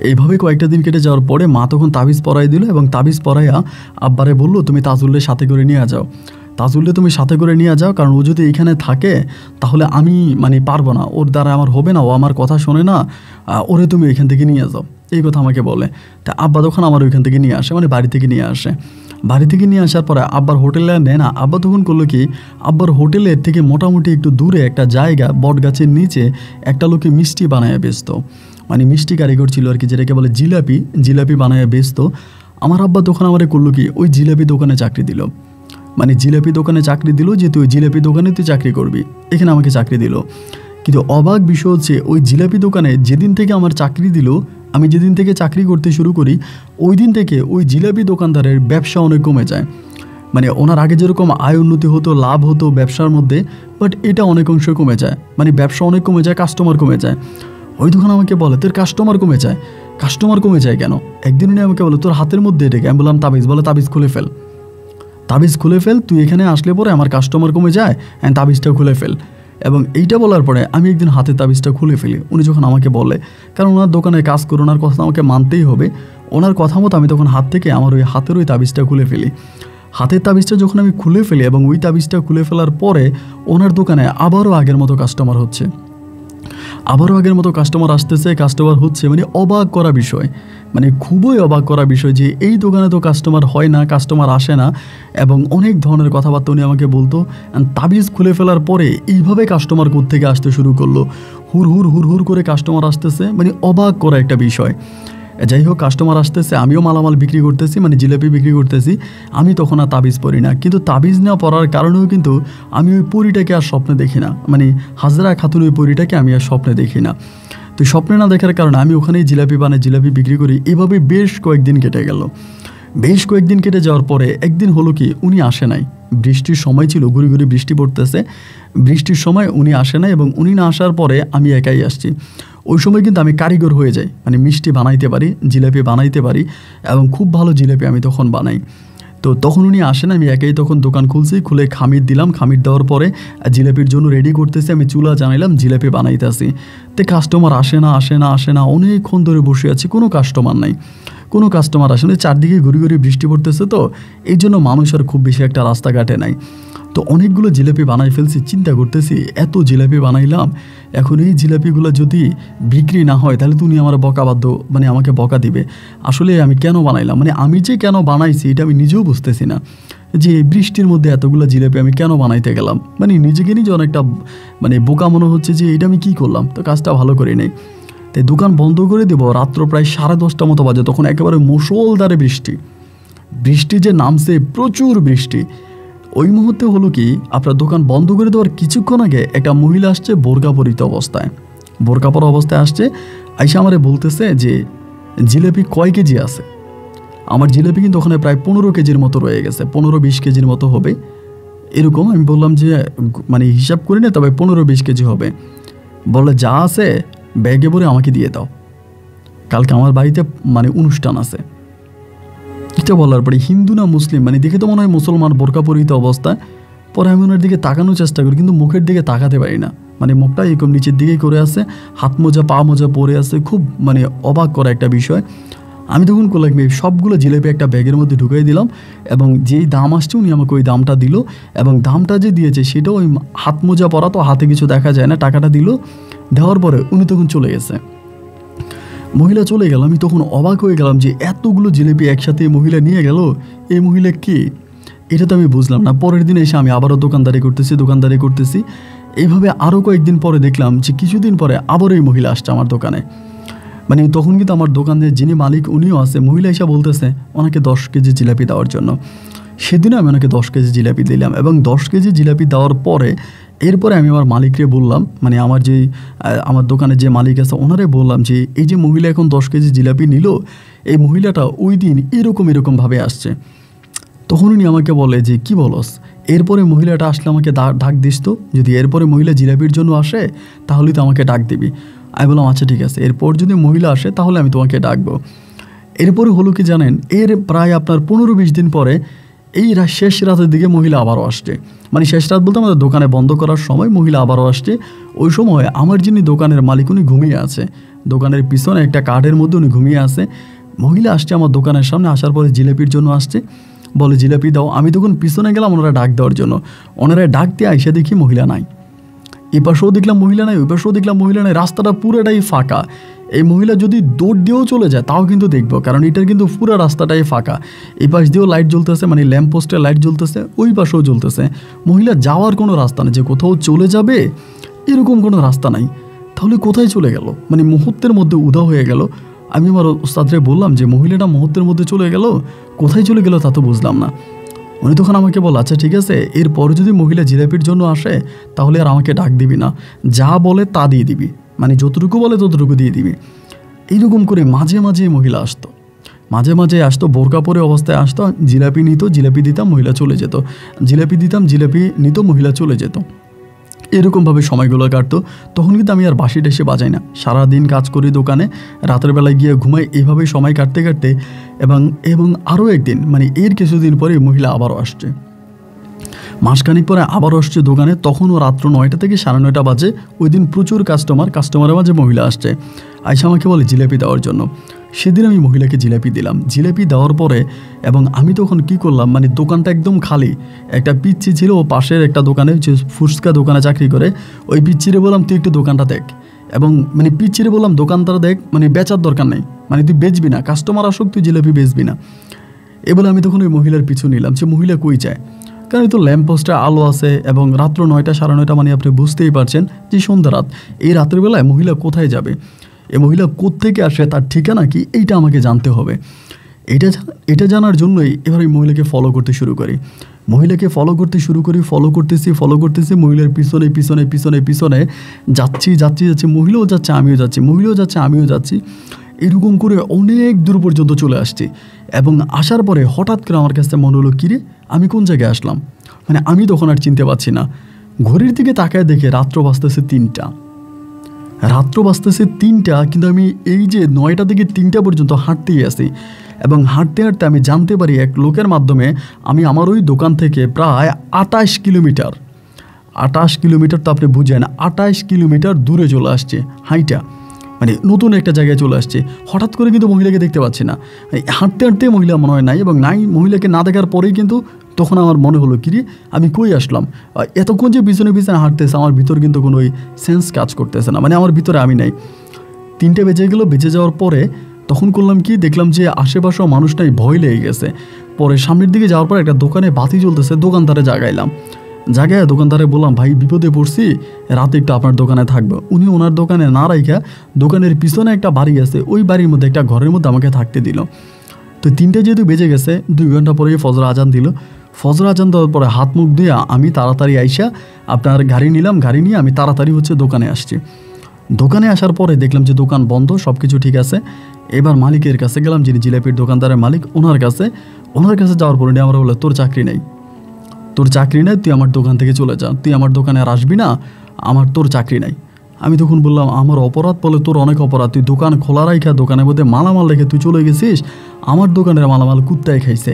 এইভাবে কয়েকটা দিন কেটে যাওয়ার পরে মা তখন তাবিজ পরাই দিল, এবং তাবিজ পরাইয়া আব্বারে বললো তুমি তাজুল্লের সাথে করে নিয়ে যাও, কারণ ও যদি এখানে থাকে তাহলে আমি মানে পারবো না, ওর দ্বারা আমার হবে না, ও আমার কথা শোনে না, ওরে তুমি এখান থেকে নিয়ে যাও, এই কথা আমাকে বলে। তা আব্বা তখন আমার ওইখান থেকে নিয়ে আসে, মানে বাড়ি থেকে নিয়ে আসার পরে আব্বার হোটেলে নেয় না। আব্বা তখন করলো কি, আব্বার হোটেলের থেকে মোটামুটি একটু দূরে একটা জায়গা, বট গাছের নিচে একটা লোকে মিষ্টি বানায় বেচত, মানে মিষ্টি কারিগর ছিল আর কি, যেটাকে বলে জিলাপি বানায় বেচত। আমার আব্বা তখন আমারে করলো কি, ওই জিলাপি দোকানে চাকরি দিল, যে তুই জিলাপি দোকানে তুই চাকরি করবি, এখানে আমাকে চাকরি দিল। কিন্তু অবাক বিষয় হচ্ছে, ওই জিলাপি দোকানে যেদিন থেকে আমার চাকরি দিল, আমি যেদিন থেকে চাকরি করতে শুরু করি, ওই দিন থেকে ওই জিলাপি দোকানদারের ব্যবসা অনেক কমে যায়। মানে ওনার আগে যেরকম আয় উন্নতি হতো, লাভ হতো ব্যবসার মধ্যে, বাট এটা অনেক অংশ কমে যায়, মানে ব্যবসা অনেক কমে যায়, কাস্টমার কমে যায়। ওই দোকান আমাকে বলে তোর কাস্টমার কমে যায় কেন? একদিন উনি আমাকে বলে তোর হাতের মধ্যে এটাকে, আমি বললাম তাবিজ, বলে তাবিজ খুলে ফেল, তুই এখানে আসলে পরে আমার কাস্টমার কমে যায়, তাবিজটা খুলে ফেল। এবং এইটা বলার পরে আমি একদিন হাতে তাবিজটা খুলে ফেলি। উনি যখন আমাকে বলে, কারণ ওনার দোকানে কাজ করে, ওনার কথা আমাকে মানতেই হবে, ওনার কথা মতো আমি তখন হাত থেকে আমার ওই হাতের ওই তাবিজটা খুলে ফেলি। হাতের তাবিজটা যখন আমি খুলে ফেলি, এবং ওই তাবিজটা খুলে ফেলার পরে ওনার দোকানে আবারও আগের মতো কাস্টমার আসতেছে, কাস্টমার হচ্ছে, মানে অবাক করা বিষয়, মানে খুবই অবাক করা বিষয় যে এই দোকানে তো কাস্টমার হয় না, কাস্টমার আসে না, এবং অনেক ধরনের কথাবার্তা উনি আমাকে বলতো। তাবিজ খুলে ফেলার পরে এইভাবে কাস্টমার কোত্থেকে আসতে শুরু করলো, হুর করে কাস্টমার আসতেছে, মানে অবাক করা একটা বিষয়। যাই হোক, কাস্টমার আসতেছে, আমিও মালামাল বিক্রি করতেছি, মানে জিলাপি বিক্রি করতেছি। আমি তখন আর তাবিজ পড়ি না, কিন্তু তাবিজ না পড়ার কারণেও কিন্তু আমি ওই পরীটাকে আর স্বপ্নে দেখি না, মানে হাজরা খাতুন ওই পরীটাকে আমি আর স্বপ্নে দেখি না। তো স্বপ্নে না দেখার কারণে আমি ওখানেই জিলাপি বিক্রি করি। এভাবে বেশ কয়েকদিন কেটে যাওয়ার পরে একদিন হলো কি, উনি আসে নাই, বৃষ্টির সময় ছিল, গুড়ি বৃষ্টি পড়তেছে, বৃষ্টির সময় উনি আসে নাই, এবং উনি না আসার পরে আমি একাই আসছি। ওই সময় কিন্তু আমি কারিগর হয়ে যাই, মানে মিষ্টি বানাইতে পারি, জিলাপি বানাইতে পারি, এবং খুব ভালো জিলাপি আমি তখন বানাই। তো তখন উনি আসেন, আমি একাই তখন দোকান খুলে খামির দিলাম। খামির দেওয়ার পরে জিলাপির জন্য রেডি করতেছি, আমি চুলা জানাইলাম, জিলাপি বানাইতেছি। তো কাস্টমার আসে না, অনেকক্ষণ ধরে বসে আছি, কোনো কাস্টমার নাই, আসলে চারদিকে ঘুরি বৃষ্টি পড়তেছে, তো এই জন্য মানুষ আর খুব বেশি একটা রাস্তাঘাটে নাই। তো অনেকগুলো জিলাপি বানাই ফেলছি, চিন্তা করতেছি এত জিলাপি বানাইলাম, এখন এই জিলাপিগুলো যদি বিক্রি না হয় তাহলে তুমি আমার মানে আমাকে বকা দিবে। আসলে আমি কেন বানাইলাম, মানে আমি যে কেন বানাইছি এটা আমি নিজেও বুঝতেছি না। যে বৃষ্টির মধ্যে এতগুলো জিলাপি আমি কেন বানাইতে গেলাম, মানে নিজেকে নিজে অনেকটা মানে বোকা মনে হচ্ছে যে এটা আমি কী করলাম, তো কাজটা ভালো করে নেই। তাই দোকান বন্ধ করে দেবো, রাত্র প্রায় 10:30 মতো বাজে, তখন একেবারে মুষলধারে বৃষ্টি, বৃষ্টি যে নামছে, প্রচুর বৃষ্টি। ওই মুহূর্তে হলো কি, আপনার দোকান বন্ধ করে দেওয়ার কিছুক্ষণ আগে একটা মহিলা আসছে বোরকা পরিত অবস্থায়, বোরকা পরা অবস্থায় আসছে, আইসা আমারে বলতেছে যে জিলাপি কয় কেজি আছে। আমার জিলাপি কিন্তু ওখানে প্রায় 15 কেজির মতো রয়ে গেছে, 15-20 কেজির মতো হবে এরকম। আমি বললাম যে মানে হিসাব করি না, তবে 15-20 কেজি হবে। বলে যা আছে ব্যাগে ভরে আমাকে দিয়ে দাও, কালকে আমার বাড়িতে মানে অনুষ্ঠান আছে। এটা বলার পরে হিন্দু না মুসলিম, মানে দেখে তো মনে হয় মুসলমান, বোরকা পরিহিত অবস্থায়। পরে আমি ওনার দিকে তাকানোর চেষ্টা করি, কিন্তু মুখের দিকে তাকাতে পারি না, মানে মুখটা এরকম নিচের দিকেই করে আছে, হাত মোজা পা মোজা পরে আছে, খুব মানে অবাক করা একটা বিষয়। আমি তখন করলাম সবগুলো জিলাপি একটা ব্যাগের মধ্যে ঢুকিয়ে দিলাম, এবং যেই দাম আসছে উনি আমাকে ওই দামটা দিল, এবং দামটা যে দিয়েছে সেটাও ওই হাত মোজা পরা, তো হাতে কিছু দেখা যায় না, টাকাটা দিল। দেওয়ার পরে উনি তখন চলে গেছে, মহিলা চলে গেল। আমি তখন অবাক হয়ে গেলাম যে এতগুলো জিলিপি একসাথে মহিলা নিয়ে গেল, এই মহিলা কে, এটা তো আমি বুঝলাম না। পরের দিন এসে আমি আবারও দোকানদারি করতেছি। এইভাবে আরও কয়েকদিন পরে দেখলাম যে কিছুদিন পরে আবার এই মহিলা আসছে আমার দোকানে। মানে তখন কিন্তু আমার দোকানের যিনি মালিক উনিও আছে, মহিলা এসে বলতেছে ওনাকে 10 কেজি জিলাপি দেওয়ার জন্য। সেদিনও আমি ওনাকে 10 কেজি জিলাপি দিলাম, এবং 10 কেজি জিলাপি দেওয়ার পরে এরপরে আমি আমার মালিককে বললাম, মানে আমার দোকানের যে মালিক আছে ওনারে বললাম যে এই যে মহিলা এখন 10 কেজি জিলাপি নিল, এই মহিলাটা ওই দিন এরকমভাবে আসছে। তখন উনি আমাকে বলে যে কি বলস, এরপরে মহিলাটা আসলে আমাকে ডাক দিস তো, যদি এরপরে মহিলা জিলাপির জন্য আসে তাহলে তো আমাকে ডাক দিবি। আমি বললাম আচ্ছা ঠিক আছে, এরপর যদি মহিলা আসে তাহলে আমি তোমাকে ডাকবো। এরপরে হলো কি জানেন, এর প্রায় আপনার 15-20 দিন পরে এই শেষ রাতের দিকে মহিলা আবারও আসছে। মানে শেষ রাত বলতে আমাদের দোকানে বন্ধ করার সময় মহিলা আবারও আসছে। ওই সময় আমার যিনি দোকানের মালিক উনি ঘুমিয়ে আছে, দোকানের পিছনে একটা কার্ডের মধ্যে উনি ঘুমিয়ে আছে। মহিলা আসছে আমার দোকানের সামনে, আসার পরে জিলাপির জন্য আসছে, বলে জিলাপি দাও। আমি তখন পিছনে গেলাম ওনারা ডাক দেওয়ার জন্য, ওনারা ডাক দিয়ে এসে দেখি মহিলা নাই। এই পাশেও দেখলাম মহিলা নাই, ওই পাশেও দেখলাম মহিলা নাই, রাস্তাটা পুরোটাই ফাঁকা। এই মহিলা যদি দৌড় দিয়েও চলে যায় তাও কিন্তু দেখবো, কারণ এটার কিন্তু পুরো রাস্তাটাই ফাঁকা। এই পাশ দিয়েও লাইট জ্বলতেছে, মানে ল্যাম্প পোস্টে লাইট জ্বলতেছে, ওই পাশেও জ্বলতেছে। মহিলা যাওয়ার কোনো রাস্তা নেই, যে কোথাও চলে যাবে এরকম কোনো রাস্তা নাই। তাহলে কোথায় চলে গেল, মানে মুহূর্তের মধ্যে উধাও হয়ে গেল। আমি আমার ওস্তাদরে বললাম যে মহিলাটা মুহূর্তের মধ্যে চলে গেল, কোথায় চলে গেল তা তো বুঝলাম না। উনি তখন আমাকে বল আচ্ছা ঠিক আছে, এরপর যদি মহিলা জিলাপির জন্য আসে তাহলে আর আমাকে ডাক দিবি না, যা বলে তা দিয়ে দিবি, মানে যতটুকু বলে ততটুকু দিয়ে দিবি। এইরকম করে মাঝে মাঝে মহিলা আসতো, বোরকা পরে অবস্থায় আসতো, জিলাপি নিত, জিলাপি দিতাম, মহিলা চলে যেত, জিলাপি দিতাম, জিলাপি নিত, মহিলা চলে যেত। এরকমভাবে সময়গুলো কাটতো। তখন কিন্তু আমি আর বাঁশি টাসি বাজাই না, সারাদিন কাজ করি দোকানে, রাতের বেলায় গিয়ে ঘুমাই, এইভাবেই সময় কাটতে এবং আরও একদিন, মানে এর কিছুদিন পরে মহিলা আবারও আসছে, মাসখানিক পরে আবারও আসছে দোকানে। তখনও রাত্র 9টা থেকে 9:30 বাজে। ওই দিন প্রচুর কাস্টমারের মাঝে মহিলা আসছে, আইসা আমাকে বলে জিলাপি দেওয়ার জন্য। সেদিন আমি মহিলাকে জিলাপি দিলাম। জিলাপি দেওয়ার পরে এবং আমি তখন কি করলাম, মানে দোকানটা একদম খালি, একটা পিচ্ছি ছিল ও পাশের একটা দোকানে, যে ফুচকা দোকানে চাকরি করে, ওই পিচ্ছিরে বললাম তুই একটু দোকানটা দেখ, এবং মানে পিচ্ছিরে বললাম দোকানটা দেখ, মানে বেচার দরকার নেই, মানে তুই বেচবি না, কাস্টমার আসুক তুই জিলাপি বেচবি না। এবার আমি তখন ওই মহিলার পিছু নিলাম, সে মহিলা কই যায়, কারণ তো ল্যাম্প পোস্টে আলো আছে, এবং রাত্র 9টা 9:30, মানে আপনি বুঝতেই পারছেন যে সন্ধ্যা রাত, এই রাতের বেলায় মহিলা কোথায় যাবে, এই মহিলা কোত্থেকে আসে, তার ঠিকানা কি, এইটা আমাকে জানতে হবে। এটা জানার জন্যই এবার ওই মহিলাকে ফলো করতে শুরু করি, ফলো করতেছি, মহিলার পিছনে যাচ্ছি, মহিলাও যাচ্ছে আমিও যাচ্ছি, এরকম করে অনেক দূর পর্যন্ত চলে আসছি। এবং আসার পরে হঠাৎ করে আমার কাছে মনে হলো কিরে আমি কোন জায়গায় আসলাম, মানে আমি তখন আর চিনতে পারছি না। ঘড়ির দিকে তাকায় দেখে রাত্র বাজতেছে 3টা, কিন্তু আমি এই যে 9টা থেকে 3টা পর্যন্ত হাঁটতেই আসি, এবং হাঁটতে আমি জানতে পারি এক লোকের মাধ্যমে আমি আমার ওই দোকান থেকে প্রায় 28 কিলোমিটার, তো আপনি বুঝেন 28 কিলোমিটার দূরে চলে আসছে হাইটা, মানে নতুন একটা জায়গায় চলে আসছে। হঠাৎ করে কিন্তু মহিলাকে দেখতে পাচ্ছি না, হাঁটতে মহিলা মনে হয় নাই, এবং মহিলাকে না দেখার পরেই কিন্তু তখন আমার মনে হলো কিরে আমি কই আসলাম, এতক্ষণ যে পিছনে হাঁটতেছে আমার ভিতর কিন্তু কোনো ওই সেন্স কাজ করতেছে না, মানে আমার ভিতরে আমি নাই। 3টে বেজে যাওয়ার পরে তখন করলাম কি, দেখলাম যে আশেপাশেও মানুষটাই ভয় লেগে গেছে। পরে সামনের দিকে যাওয়ার পর একটা দোকানে বাতি জ্বলতেছে, দোকানদারে জাগাইলাম। জায়গায় দোকানদারে বললাম, ভাই বিপদে পড়ছি, রাতে একটু আপনার দোকানে থাকবো। উনি ওনার দোকানে না রাইখা দোকানের পিছনে একটা বাড়ি আছে, ওই বাড়ির মধ্যে একটা ঘরের মধ্যে আমাকে থাকতে দিল। তো 3টে যেহেতু বেজে গেছে, 2 ঘন্টা পরেই ফজর আজান দিল। ফজর আজান দেওয়ার পরে হাত মুখ ধুয়ে আমি তাড়াতাড়ি আইসা আপনার গাড়ি নিলাম। গাড়ি নিয়ে আমি তাড়াতাড়ি দোকানে আসছি। দোকানে আসার পরে দেখলাম যে দোকান বন্ধ, সব কিছু ঠিক আছে। এবার মালিকের কাছে গেলাম, যিনি জিলাপির দোকানদারের মালিক, ওনার কাছে যাওয়ার পরে আমরা বলে, তোর চাকরি নেই, তুই আমার দোকান থেকে চলে যা, তুই আমার দোকানে আর আসবি না, তোর চাকরি নাই। আমি তখন বললাম, আমার অপরাধ? বলে, তোর অনেক অপরাধ, তুই দোকান খোলা রাইখা দোকানের মধ্যে মালামাল রেখে তুই চলে গেছিস। আমার দোকানের মালামাল কুত্তায় খাইছে,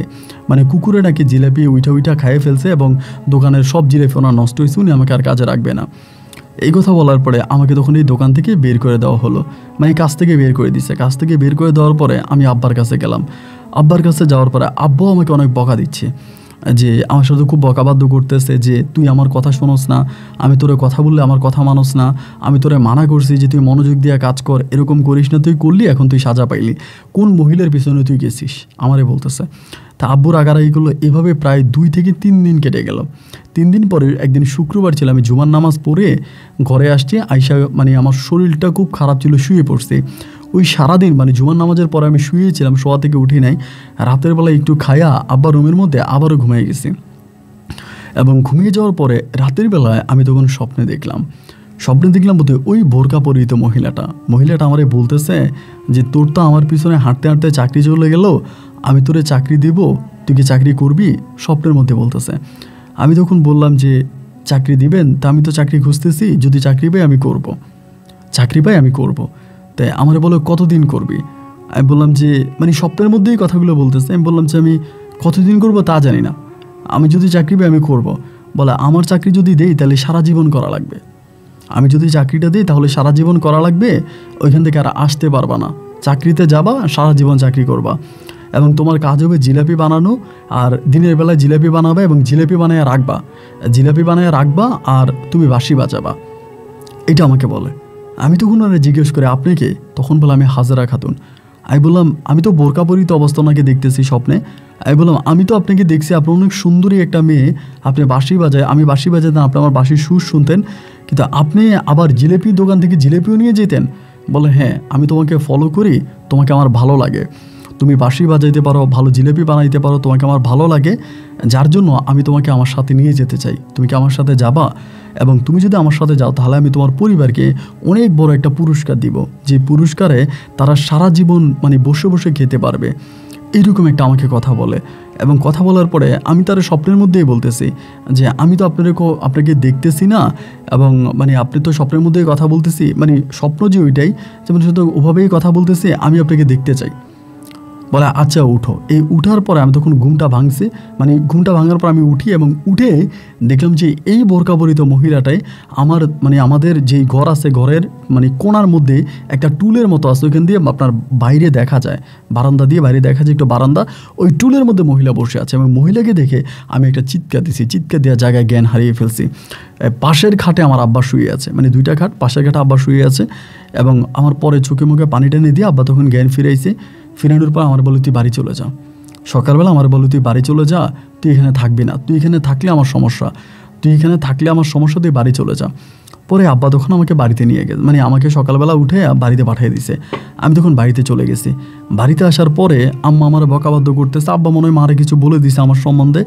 মানে কুকুরে নাকি জিলাপি উইঠা খাইয়ে ফেলছে এবং দোকানের সব জিলাপি ওনার নষ্ট হয়েছে, উনি আমাকে আর কাজে রাখবে না। এই কথা বলার পরে আমাকে তখন এই দোকান থেকে বের করে দেওয়া হলো, মানে কাজ থেকে বের করে দিছে। কাজ থেকে বের করে দেওয়ার পরে আমি আব্বার কাছে গেলাম। আব্বার কাছে যাওয়ার পরে আব্বু আমাকে অনেক বকা দিচ্ছে, যে আমার সাথে খুব বকাবাধ্য করতেছে যে তুই আমার কথা শোনস না, আমি তোরে কথা বললে আমার কথা মানস না, আমি তোরে মানা করছি যে তুই মনোযোগ দিয়ে কাজ কর, এরকম করিস না, তুই করলি, এখন তুই সাজা পাইলি, কোন মহিলার পিছনে তুই গেছিস, আমারে বলতেছে। তা আব্বুর আগারাই করলো। এভাবে প্রায় 2 থেকে 3 দিন কেটে গেল। 3 দিন পরে একদিন শুক্রবার ছিল, আমি জুমার নামাজ পড়ে ঘরে আসছি। আইসা মানে আমার শরীরটা খুব খারাপ ছিল, শুয়ে পড়ছি। ওই সারাদিন মানে জুমার নামাজের পরে আমি শুয়েছিলাম, শোয়া থেকে উঠি নাই। রাতের বেলা একটু খায়া আব্বার রুমের মধ্যে আবারও ঘুমিয়ে গেছি। এবং ঘুমিয়ে যাওয়ার পরে রাতের বেলায় আমি তখন স্বপ্নে দেখলাম বোধ হয় ওই বোরকা পরিহিত মহিলাটা আমারে বলতেছে যে তোর তো আমার পিছনে হাঁটতে হাঁটতে চাকরি চলে গেল, আমি তোরে চাকরি দিব, তুই কি চাকরি করবি? স্বপ্নের মধ্যে বলতেছে। আমি তখন বললাম যে চাকরি দিবেন? তা আমি তো চাকরি খুঁজতেছি, যদি চাকরি পাই আমি করব। তাই আমারে বলো কতদিন করবি? আমি বললাম যে মানে স্বপ্নের মধ্যেই কথাগুলো বলতেছে। আমি বললাম যে আমি কতদিন করব তা জানি না, আমি যদি চাকরি পাই আমি করব। বলে আমার চাকরি যদি দেই তাহলে সারা জীবন করা লাগবে, আমি যদি চাকরিটা দিই তাহলে সারা জীবন করা লাগবে, ওইখান থেকে আর আসতে পারবা না, চাকরিতে যাবা, সারা জীবন চাকরি করবা, এবং তোমার কাজ হবে জিলাপি বানানো, আর দিনের বেলায় জিলাপি বানাবে এবং জিলাপি বানায় রাখবা আর তুমি বাঁশি বাজাবা, এটা আমাকে বলে। আমি তখন ওরা জিজ্ঞেস করে আপনি কে? তখন বলে আমি হাজেরা খাতুন। আমি বললাম আমি তো বোরকা পরিহিত অবস্থা ওনাকে দেখতেছি স্বপ্নে। আমি বললাম আমি তো আপনাকে দেখছি, আপনি অনেক সুন্দরী একটা মেয়ে, আপনি বাঁশি বাজায়, আমি বাঁশি বাজাতাম, আপনি আমার বাঁশির সুর শুনতেন, কিন্তু আপনি আবার জিলেপির দোকান থেকে জিলেপিও নিয়ে যেতেন। বলে হ্যাঁ, আমি তোমাকে ফলো করি, তোমাকে আমার ভালো লাগে, তুমি বাঁশি বাজাইতে পারো, ভালো জিলেপি বানাইতে পারো, তোমাকে আমার ভালো লাগে, যার জন্য আমি তোমাকে আমার সাথে নিয়ে যেতে চাই। তুমি কি আমার সাথে যাবা? এবং তুমি যদি আমার সাথে যাও তাহলে আমি তোমার পরিবারকে অনেক বড় একটা পুরস্কার দিব, যে পুরস্কারে তারা সারা জীবন মানে বসে বসে খেতে পারবে। এইরকম একটা আমাকে কথা বলে। এবং কথা বলার পরে আমি তার স্বপ্নের মধ্যেই বলতেছি যে আমি তো আপনাকে দেখতেছি না, এবং মানে আপনি তো স্বপ্নের মধ্যেই কথা বলতেছি, মানে স্বপ্ন যে ওইটাই, যেমন শুধু ওভাবেই কথা বলতেছি, আমি আপনাকে দেখতে চাই। বলে আচ্ছা উঠো। এই উঠার পরে আমি তখন ঘুমটা ভাঙছি, মানে ঘুমটা ভাঙার পর আমি উঠি এবং উঠে দেখলাম যে এই বোরকা পরিহিত মহিলাটাই আমাদের যেই ঘর আছে, ঘরের মানে কোণার মধ্যে একটা টুলের মতো আছে, ওইখান দিয়ে আপনার বাইরে দেখা যায়, বারান্দা দিয়ে বাইরে দেখা যায় একটা বারান্দা, ওই টুলের মধ্যে মহিলা বসে আছে। এবং মহিলাকে দেখে আমি একটা চিৎকার দিছি, চিৎকার দেওয়ার জায়গায় জ্ঞান হারিয়ে ফেলছি। পাশের খাটে আমার আব্বা শুয়ে আছে, মানে 2টা খাট, পাশের খাটে আব্বা শুয়ে আছে। এবং আমার পরে চোখে মুখে পানি টেনে দিয়ে আব্বা তখন জ্ঞান ফিরানোর পর আমার বলে তুই বাড়ি চলে যা। সকালবেলা আমার বলে তুই বাড়ি চলে যা, তুই এখানে থাকবি না, তুই এখানে থাকলে আমার সমস্যা, তুই বাড়ি চলে যা। পরে আব্বা তখন আমাকে বাড়িতে নিয়ে গেছে, মানে আমাকে সকালবেলা উঠে বাড়িতে পাঠিয়ে দিছে। আমি তখন বাড়িতে চলে গেছি। বাড়িতে আসার পরে আম্মা আমার বকাবাধ্য করতেছে। আব্বা মনে হয় মারে কিছু বলে দিছে আমার সম্বন্ধে,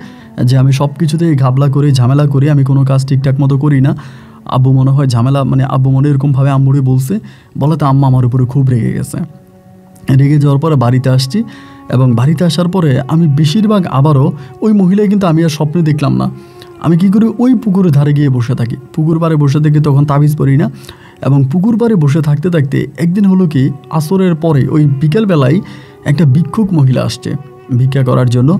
যে আমি সব কিছুতেই ঘাবলা করি, ঝামেলা করি, আমি কোনো কাজ ঠিকঠাক মতো করি না। আব্বু মনে হয় আব্বু মনে এরকমভাবে আম্মুরে বলছে, বলে তো আম্মা আমার উপরে খুব রেগে গেছে। রেগে যাওয়ার পরে বাড়িতে আসছি, এবং বাড়িতে আসার পরে আমি বেশিরভাগ আবারও ওই মহিলায় কিন্তু আমি আর স্বপ্নে দেখলাম না। আমি কি করি, ওই পুকুরের ধারে গিয়ে বসে থাকি, পুকুর পাড়ে বসে থেকে তখন তাবিজ পড়ি না। এবং পুকুর পাড়ে বসে থাকতে থাকতে একদিন হলো কি, আসরের পরে ওই বিকেলবেলায় একটা ভিক্ষুক মহিলা আসছে ভিক্ষা করার জন্য।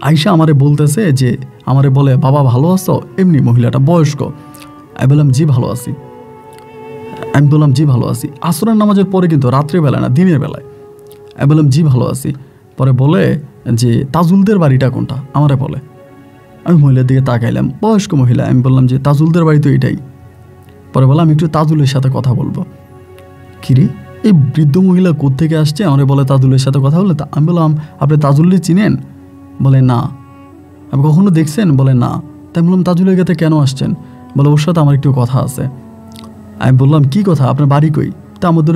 আয়শা আমারে বলতেছে যে, আমারে বলে বাবা ভালো আছো? এমনি মহিলাটা বয়স্ক। আমি বললাম জি ভালো আছি। আসরের নামাজের পরে কিন্তু রাত্রেবেলা না, দিনের বেলায়। আমি বললাম জি ভালো আছি। পরে বলে যে তাজুলদের বাড়িটা কোনটা, আমারে বলে। আমি মহিলার দিকে তাকাইলাম, বয়স্ক মহিলা। আমি বললাম যে তাজুলদের বাড়ি তো এটাই। পরে বললাম আমি একটু তাজুলের সাথে কথা বলবো। কিরে এই বৃদ্ধ মহিলা কোত্থেকে আসছে, আমার বলে তাজুলের সাথে কথা বলে। আমি বললাম আপনি তাজুলকে চিনেন? বলে না। আপনি কখনো দেখছেন? বলে না। তাই বললাম তাজুলের কাছে কেন আসছেন? বলে ওর সাথে আমার একটু কথা আছে। আমি বললাম কী কথা, আপনার বাড়ি কই? তা আমাদের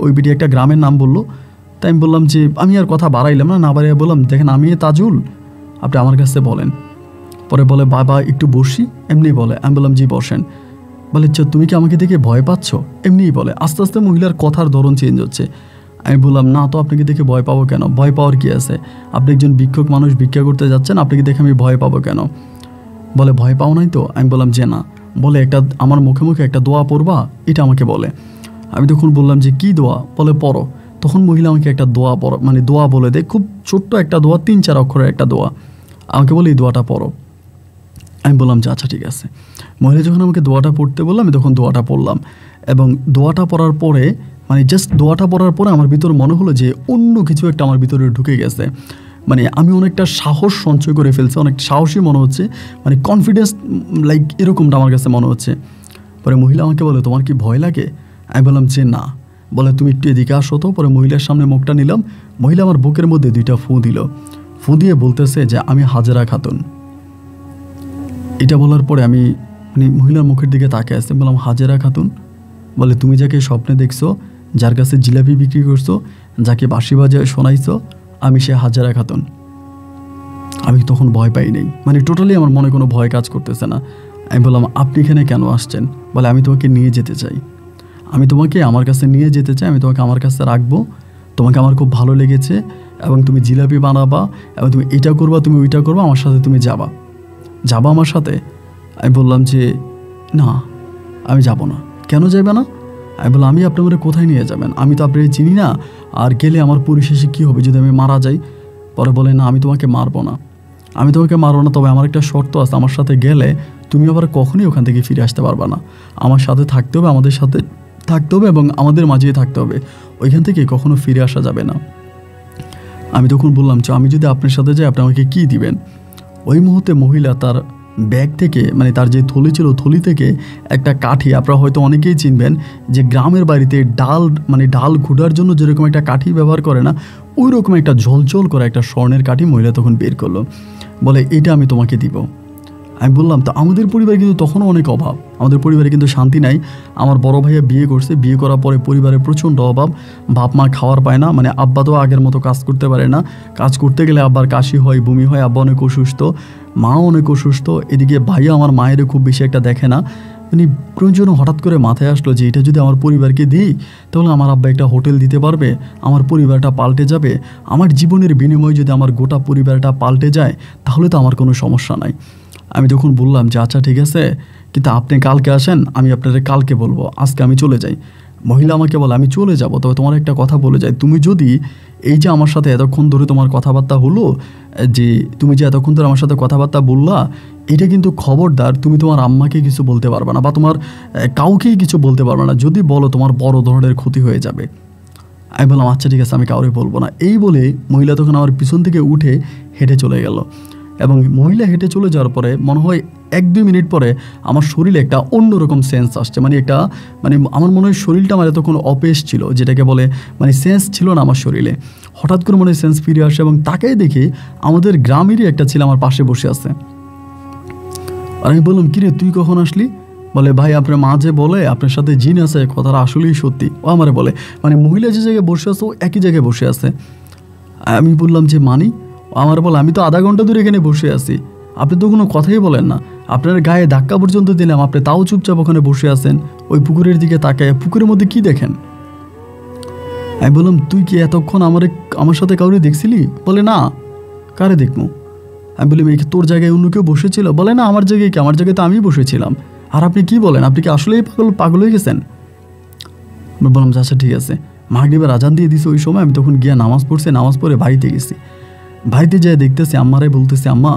ওই বিটি একটা গ্রামের নাম বললো। তাই আমি বললাম যে আমি আর কথা বাড়াইলাম না, বাড়িয়ে বললাম দেখেন আমি তাজুল, আপনি আমার কাছে বলেন। পরে বলে বাবা একটু বসি, এমনি বলে। আমি বললাম জি বসেন। বলে তুমি কি আমাকে দেখে ভয় পাচ্ছ? এমনিই বলে। আস্তে আস্তে মহিলার কথার ধরন চেঞ্জ হচ্ছে। আমি বললাম না তো, আপনাকে দেখে ভয় পাবো কেন? ভয় পাওয়ার কী আছে? আপনি একজন ভিক্ষুক মানুষ, ভিক্ষা করতে যাচ্ছেন, আপনাকে দেখে আমি ভয় পাবো কেন? বলে ভয় পাও নাই তো? আমি বললাম যে না। বলে একটা আমার মুখে মুখে একটা দোয়া পড়বা, এটা আমাকে বলে। আমি তখন বললাম যে কী দোয়া? বলে পড়ো। তখন মহিলা আমাকে একটা দোয়া দোয়া বলে দেয়, খুব ছোট্ট একটা দোয়া, 3-4 অক্ষরের একটা দোয়া। আমাকে বলে এই দোয়াটা পড়ো। আমি বললাম যে আচ্ছা ঠিক আছে। মহিলা যখন আমাকে দোয়াটা পড়তে বললাম, আমি তখন দোয়াটা পড়লাম। এবং দোয়াটা পড়ার পরে জাস্ট দোয়াটা পড়ার পরে আমার ভিতরে মনে হলো যে অন্য কিছু একটা আমার ভিতরে ঢুকে গেছে। আমি অনেকটা সাহস সঞ্চয় করে ফেলছি, অনেক সাহসী মনে হচ্ছে, কনফিডেন্স লাইক এরকমটা আমার কাছে মনে হচ্ছে। পরে মহিলা আমাকে বলে তোমার কি ভয় লাগে? আমি বললাম যে না। বলে তুমি একটু এদিকে আসো তো। পরে মহিলার সামনে মুখটা নিলাম। মহিলা আমার বুকের মধ্যে 2টা ফু দিল। ফু দিয়ে বলতেছে যে আমি হাজেরা খাতুন। এটা বলার পরে আমি মহিলার মুখের দিকে তাকিয়ে আসতে বললাম হাজেরা খাতুন? বলে তুমি যাকে স্বপ্নে দেখছো, যার কাছে জিলাপি বিক্রি করছো, যাকে বাঁশি বাজায় শোনাইছো, আমি সে হাজেরা খাতুন। আমি তখন ভয় পাই নাই, টোটালি আমার মনে কোনো ভয় কাজ করতেছে না। আমি বললাম আপনি এখানে কেন আসছেন? বলে আমি তোমাকে নিয়ে যেতে চাই, আমি তোমাকে আমার কাছে নিয়ে যেতে চাই, আমি তোমাকে আমার কাছে রাখবো, তোমাকে আমার খুব ভালো লেগেছে এবং তুমি জিলাপি বানাবা এবং তুমি এটা করবা, তুমি ওইটা করবা, আমার সাথে তুমি যাবা আমার সাথে? আমি বললাম যে না, আমি যাব না। কেন যাবে না? আমি বললাম আমি আপনার কোথায় নিয়ে যাবেন? আমি তো আপনাকে চিনি না, আর গেলে আমার পরিশেষে কী হবে যদি আমি মারা যাই? পরে বলে না আমি তোমাকে মারবো না, আমি তোমাকে মারবো না, তবে আমার একটা শর্ত আছে, আমার সাথে গেলে তুমি আবার কখনই ওখান থেকে ফিরে আসতে পারবে না। আমার সাথে থাকতে হবে, আমাদের সাথে থাকতে হবে এবং আমাদের মাঝেই থাকতে হবে, ওইখান থেকে কখনো ফিরে আসা যাবে না। আমি তখন বললাম যে আমি যদি আপনার সাথে যাই আপনি আমাকে কী দিবেন? ওই মুহূর্তে মহিলা তার ব্যাগ থেকে তার যে থলি ছিল, থলি থেকে একটা কাঠি, আপনারা হয়তো অনেকেই চিনবেন যে গ্রামের বাড়িতে ডাল ডাল ঘুটার জন্য যেরকম একটা কাঠি ব্যবহার করে না, ওই রকম একটা ঝলঝল করা একটা স্বর্ণের কাঠি মহিলা তখন বের করলো। বলে এটা আমি তোমাকে দিব। আমি বললাম তো আমাদের পরিবারে কিন্তু তখনও অনেক অভাব, আমাদের পরিবারে কিন্তু শান্তি নাই। আমার বড় ভাইয়া বিয়ে করছে, বিয়ে করার পরে পরিবারে প্রচণ্ড অভাব, বাপ মা খাওয়ার পায় না, আব্বা তো আগের মতো কাজ করতে পারে না, কাজ করতে গেলে আব্বার কাশি হয়, বমি হয়, আব্বা অনেক অসুস্থ, মাও অনেক অসুস্থ। এদিকে ভাইয়া আমার মায়েরও খুব বেশি একটা দেখে না। প্রয়োজন হঠাৎ করে মাথায় আসলো যে এটা যদি আমার পরিবারকে দিই তাহলে আমার আব্বা একটা হোটেল দিতে পারবে, আমার পরিবারটা পাল্টে যাবে, আমার জীবনের বিনিময়ে যদি আমার গোটা পরিবারটা পাল্টে যায় তাহলে তো আমার কোনো সমস্যা নাই। আমি তখন বললাম যে আচ্ছা ঠিক আছে, কিন্তু আপনি কালকে আসেন, আমি আপনাদের কালকে বলবো, আজকে আমি চলে যাই। মহিলা আমাকে বলে আমি চলে যাব, তবে তোমার একটা কথা বলে যাই, তুমি যদি এই যে আমার সাথে এতক্ষণ ধরে তোমার কথাবার্তা হলো, যে তুমি যে এতক্ষণ ধরে আমার সাথে কথাবার্তা বললা, এটা কিন্তু খবরদার তুমি তোমার আম্মাকে কিছু বলতে পারবে না বা তোমার কাউকেই কিছু বলতে পারবে না, যদি বলো তোমার বড় ধরনের ক্ষতি হয়ে যাবে। আমি বললাম আচ্ছা ঠিক আছে, আমি কাউরে বলবো না। এই বলে মহিলা তখন আমার পিছন থেকে উঠে হেঁটে চলে গেল। এবং মহিলা হেঁটে চলে যাওয়ার পরে মনে হয় 1-2 মিনিট পরে আমার শরীরে একটা অন্যরকম সেন্স আসছে, আমার মনে হয় শরীরটা আমার এতক্ষণ অপেশ ছিল, যেটাকে বলে সেন্স ছিল না আমার শরীরে। হঠাৎ করে মনে হয় সেন্স ফিরে আসে এবং তাকেই দেখি আমাদের গ্রামেরই একটা ছেলে আমার পাশে বসে আছে। আর আমি বললাম কিরে তুই কখন আসলি? বলে ভাই আপনার মা যে বলে আপনার সাথে জিন আছে, কথাটা আসলেই সত্যি। ও আমারে বলে মহিলা যে জায়গায় বসে আছে ও একই জায়গায় বসে আছে। আমি বললাম যে আমার বলে আমি তো আধা ঘন্টা ধরে এখানে বসে আছি, আপনি তো কোনো কথাই বলেন না, আপনার গায়ে ধাক্কা পর্যন্ত দিলাম, আপনি তাও চুপচাপ ওখানে বসে আছেন ওই পুকুরের দিকে তাকায়, পুকুরের মধ্যে কি দেখেন? আমি বললাম তুই কি এতক্ষণ আমার সাথে কাউরে দেখছিলি? বলে না, কারে দেখবো? আমি বলি তোর জায়গায় অন্য কেউ বসেছিল? বলে না, আমার জায়গায় কি, আমার জায়গায় তো আমি বসেছিলাম। আর আপনি কি বলেন, আপনি কি আসলেই পাগল হয়ে গেছেন? আমি বললাম আচ্ছা ঠিক আছে। মাগরিবের আজান দিয়ে দিছে ওই সময়, আমি তখন গিয়ে নামাজ পড়ছি, নামাজ পড়ে বাড়িতে গেছি। বাড়িতে যেয়ে দেখতেছি আম্মারাই বলতেছি, আম্মা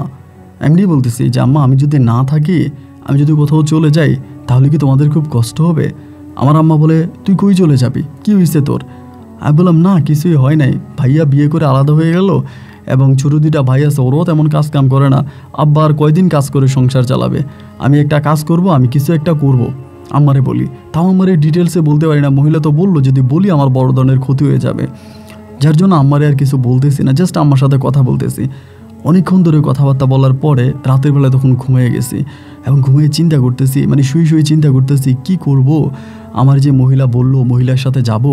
এমনি বলতেছি যে আম্মা আমি যদি না থাকি, আমি যদি কোথাও চলে যাই তাহলে কি তোমাদের খুব কষ্ট হবে? আমার আম্মা বলে তুই কই চলে যাবি, কি হয়েছে তোর? আমি বললাম না কিছুই হয় নাই, ভাইয়া বিয়ে করে আলাদা হয়ে গেল এবং ছোটো 2টা ভাই আছে, ওরাও তেমন কাজ কাম করে না, আব্বা আর কয়দিন কাজ করে সংসার চালাবে, আমি একটা কাজ করব, আমি কিছু একটা করব, আম্মারে বলি, তাও আম্মারে ডিটেলসে বলতে পারি না। মহিলা তো বললো যদি বলি আমার বড় ধরনের ক্ষতি হয়ে যাবে, যার জন্য আম্মারে আর কিছু বলতেছি না, জাস্ট আম্মার সাথে কথা বলতেছি। অনেকক্ষণ ধরে কথাবার্তা বলার পরে রাতের বেলা তখন ঘুমিয়ে গেছি এবং ঘুমিয়ে চিন্তা করতেছি, মানে শুয়ে শুয়ে চিন্তা করতেছি কি করব। আমার যে মহিলা বলল মহিলার সাথে যাব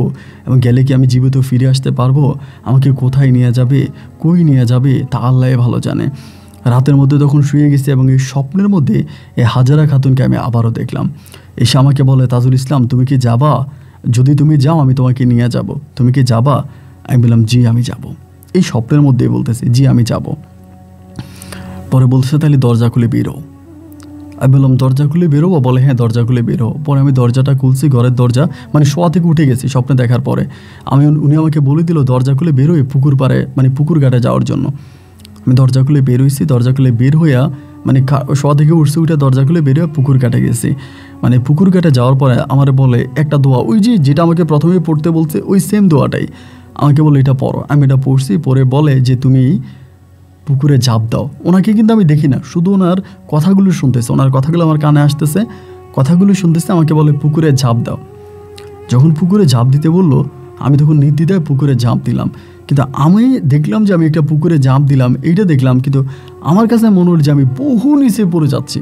এবং গেলে কি আমি জীবিত ফিরে আসতে পারবো, আমাকে কোথায় নিয়ে যাবে, কই নিয়ে যাবে তা আল্লাহ ভালো জানে। রাতের মধ্যে তখন শুয়ে গেছি এবং এই স্বপ্নের মধ্যে এই হাজারা খাতুনকে আমি আবারও দেখলাম। এসে আমাকে বলে, তাজুল ইসলাম তুমি কি যাবা? যদি তুমি যাও আমি তোমাকে নিয়ে যাব, তুমি কি যাবা? আমি বললাম জি আমি যাব। এই স্বপ্নের মধ্যেই বলতেছি জি আমি যাব। পরে বলতেছে তাহলে দরজা খুলে বেরো। আমি বললাম দরজা খুলে বেরোবো? বলে হ্যাঁ দরজা খুলে বেরো। পরে আমি দরজাটা খুলছি, ঘরের দরজা, মানে শোয়া থেকে উঠে গেছি স্বপ্নে দেখার পরে। উনি আমাকে বলে দিল দরজা খুলে বেরোয় পুকুর পাড়ে, মানে পুকুর ঘাটে যাওয়ার জন্য। আমি দরজা খুলে বের হয়েছি, দরজা খুলে বের হইয়া মানে শোয়া থেকে উঠছে, উঠে দরজা খুলে বের হয়ে পুকুর ঘাটে গেছি। মানে পুকুর ঘাটে যাওয়ার পরে আমার বলে একটা দোয়া, ওই যেটা আমাকে প্রথমে পড়তে বলছে ওই সেম দোয়াটাই আমাকে বলে এটা পড়ো। আমি এটা পড়ছি, পরে বলে যে তুমি পুকুরে ঝাঁপ দাও। ওনাকে কিন্তু আমি দেখি না, শুধু ওনার কথাগুলো শুনতেছে, ওনার কথাগুলো আমার কানে আসতেছে, কথাগুলো শুনতেছে। আমাকে বলে পুকুরে ঝাঁপ দাও। যখন পুকুরে ঝাঁপ দিতে বললো আমি তখন নির্দ্বিধায় পুকুরে ঝাঁপ দিলাম। কিন্তু আমি দেখলাম যে আমি একটা পুকুরে ঝাঁপ দিলাম, এইটা দেখলাম, কিন্তু আমার কাছে মনে হল যে আমি বহু নিচে পড়ে যাচ্ছি,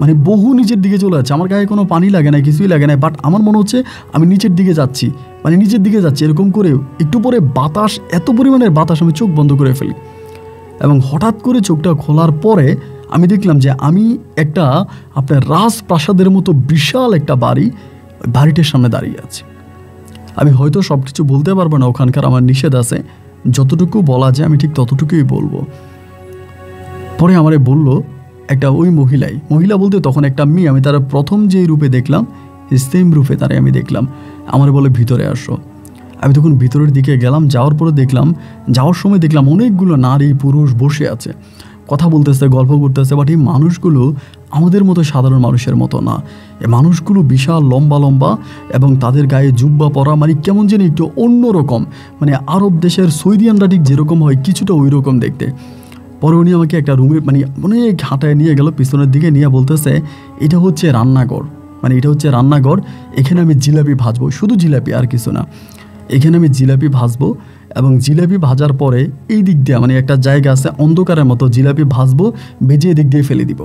মানে বহু নিচের দিকে চলে যাচ্ছে। আমার গায়ে কোনো পানি লাগে না, কিছুই লাগে না, বাট আমার মনে হচ্ছে আমি নিচের দিকে যাচ্ছি, মানে নিচের দিকে যাচ্ছি। এরকম করে একটু পরে বাতাস, এত পরিমাণের বাতাস, আমি চোখ বন্ধ করে ফেলি এবং হঠাৎ করে চোখটা খোলার পরে আমি দেখলাম যে আমি একটা আপনার রাজপ্রাসাদের মতো বিশাল একটা বাড়িটার সামনে দাঁড়িয়ে আছি। আমি হয়তো সব কিছু বলতে পারবো না, ওখানকার আমার নিষেধ আছে, যতটুকু বলা যায় আমি ঠিক ততটুকুই বলবো। পরে আমারে বলল একটা ওই মহিলা বলতে তখন একটা মেয়ে, আমি তার প্রথম যে রূপে দেখলাম সেম রূপে তারে আমি দেখলাম। আমার বলে ভিতরে আসো। আমি তখন ভিতরের দিকে গেলাম, যাওয়ার পরে যাওয়ার সময় দেখলাম অনেকগুলো নারী পুরুষ বসে আছে, কথা বলতেছে, গল্প করতেছে। বাট এই মানুষগুলো আমাদের মতো সাধারণ মানুষের মতো না। এই মানুষগুলো বিশাল লম্বা লম্বা এবং তাদের গায়ে জুব্বা পরা, মানে কেমন যেন একটু অন্যরকম, মানে আরব দেশের সৌদিয়ানরা ঠিক যেরকম হয় কিছুটা ওই রকম দেখতে। পরে উনি আমাকে একটা রুমে মানে অনেক হাঁটায় নিয়ে গেল, পিছনের দিকে নিয়ে বলতেছে এটা হচ্ছে রান্নাঘর, মানে এটা হচ্ছে রান্নাঘর, এখানে আমি জিলাপি ভাজবো, শুধু জিলাপি আর কিছু না। এখানে আমি জিলাপি ভাজবো এবং জিলাপি ভাজার পরে এই দিক দিয়ে মানে একটা জায়গা আছে অন্ধকারের মতো, জিলাপি ভাজবো, ভেজে এদিক দিয়ে ফেলে দিব।